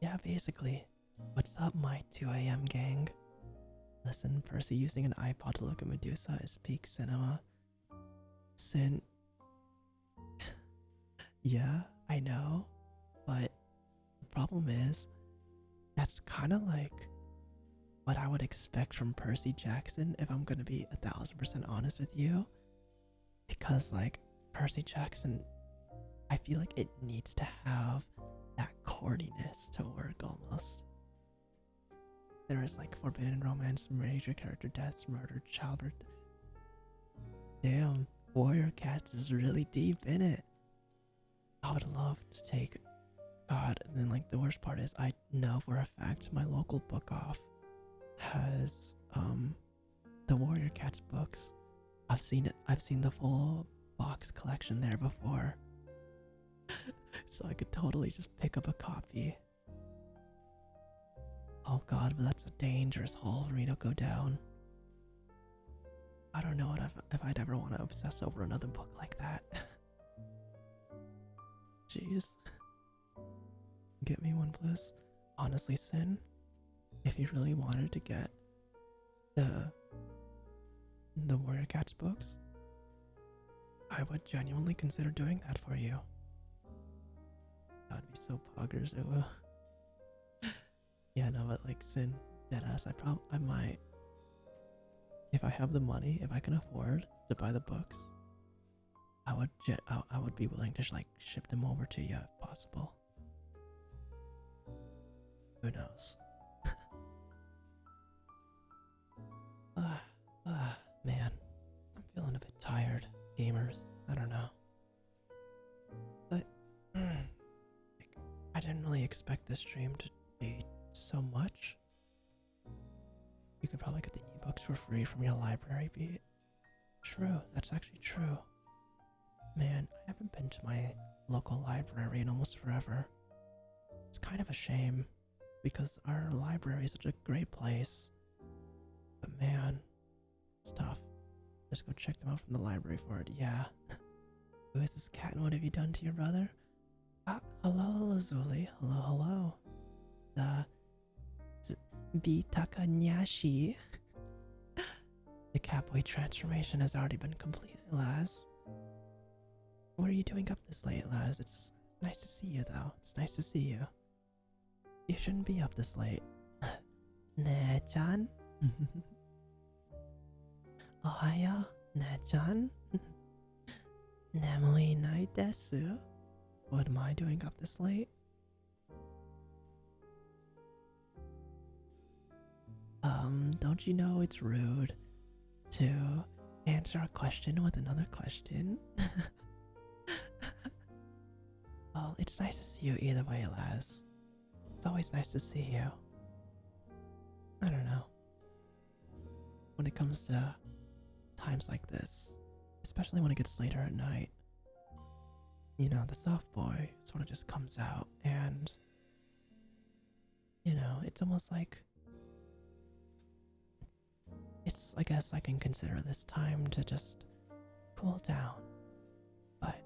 Yeah, basically. What's up, my 2 a.m. gang? Listen, Percy using an iPod to look at Medusa is peak cinema. Sin. Yeah, I know, but the problem is, that's kind of like what I would expect from Percy Jackson if I'm gonna be 1000% honest with you. Because Percy Jackson, I feel like it needs to have that corniness to work almost. There is forbidden romance, major character deaths, murder, childbirth. Damn, Warrior Cats is really deep in it. I would love to take God, and then the worst part is I know for a fact my local book off has the Warrior Cats books. I've seen the full box collection there before. So I could totally just pick up a copy. Oh god, but that's a dangerous hole for me to go down. I don't know if I'd ever want to obsess over another book like that. Jeez. Get me one, please. Honestly, Sin, if you really wanted to get the Warrior Cats books, I would genuinely consider doing that for you. That'd be so poggers, it will. Yeah, no, but Sin, deadass, I might. If I have the money, if I can afford to buy the books, I would be willing to ship them over to you if possible. Who knows? uh, Man, I'm feeling a bit tired. Gamers, I don't know. But I didn't really expect this stream to be so much. You could probably get the ebooks for free from your library, Beat. True, that's actually true. Man, I haven't been to my local library in almost forever. It's kind of a shame, because our library is such a great place. But man, it's tough. Just go check them out from the library for it, yeah. Who is this cat and what have you done to your brother? Hello, Lazuli. Hello. Bitaka Nyashi. The Catboy transformation has already been completed, Laz. What are you doing up this late, Laz? It's nice to see you, though. It's nice to see you. You shouldn't be up this late. Ne-chan? Ohayo, Ne-chan? Nemui nai desu? What am I doing up this late? Don't you know it's rude to answer a question with another question? Well, it's nice to see you either way, Laz. It's always nice to see you. I don't know. When it comes to times like this, especially when it gets later at night, you know, the soft boy sort of just comes out and, you know, it's almost like, I guess I can consider this time to just cool down. But,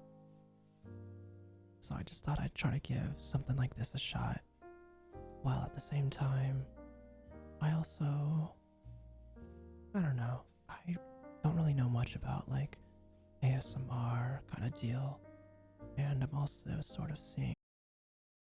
so I just thought I'd try to give something like this a shot, while at the same time, I also, I don't know, I don't really know much about like ASMR kind of deal, and I'm also sort of seeing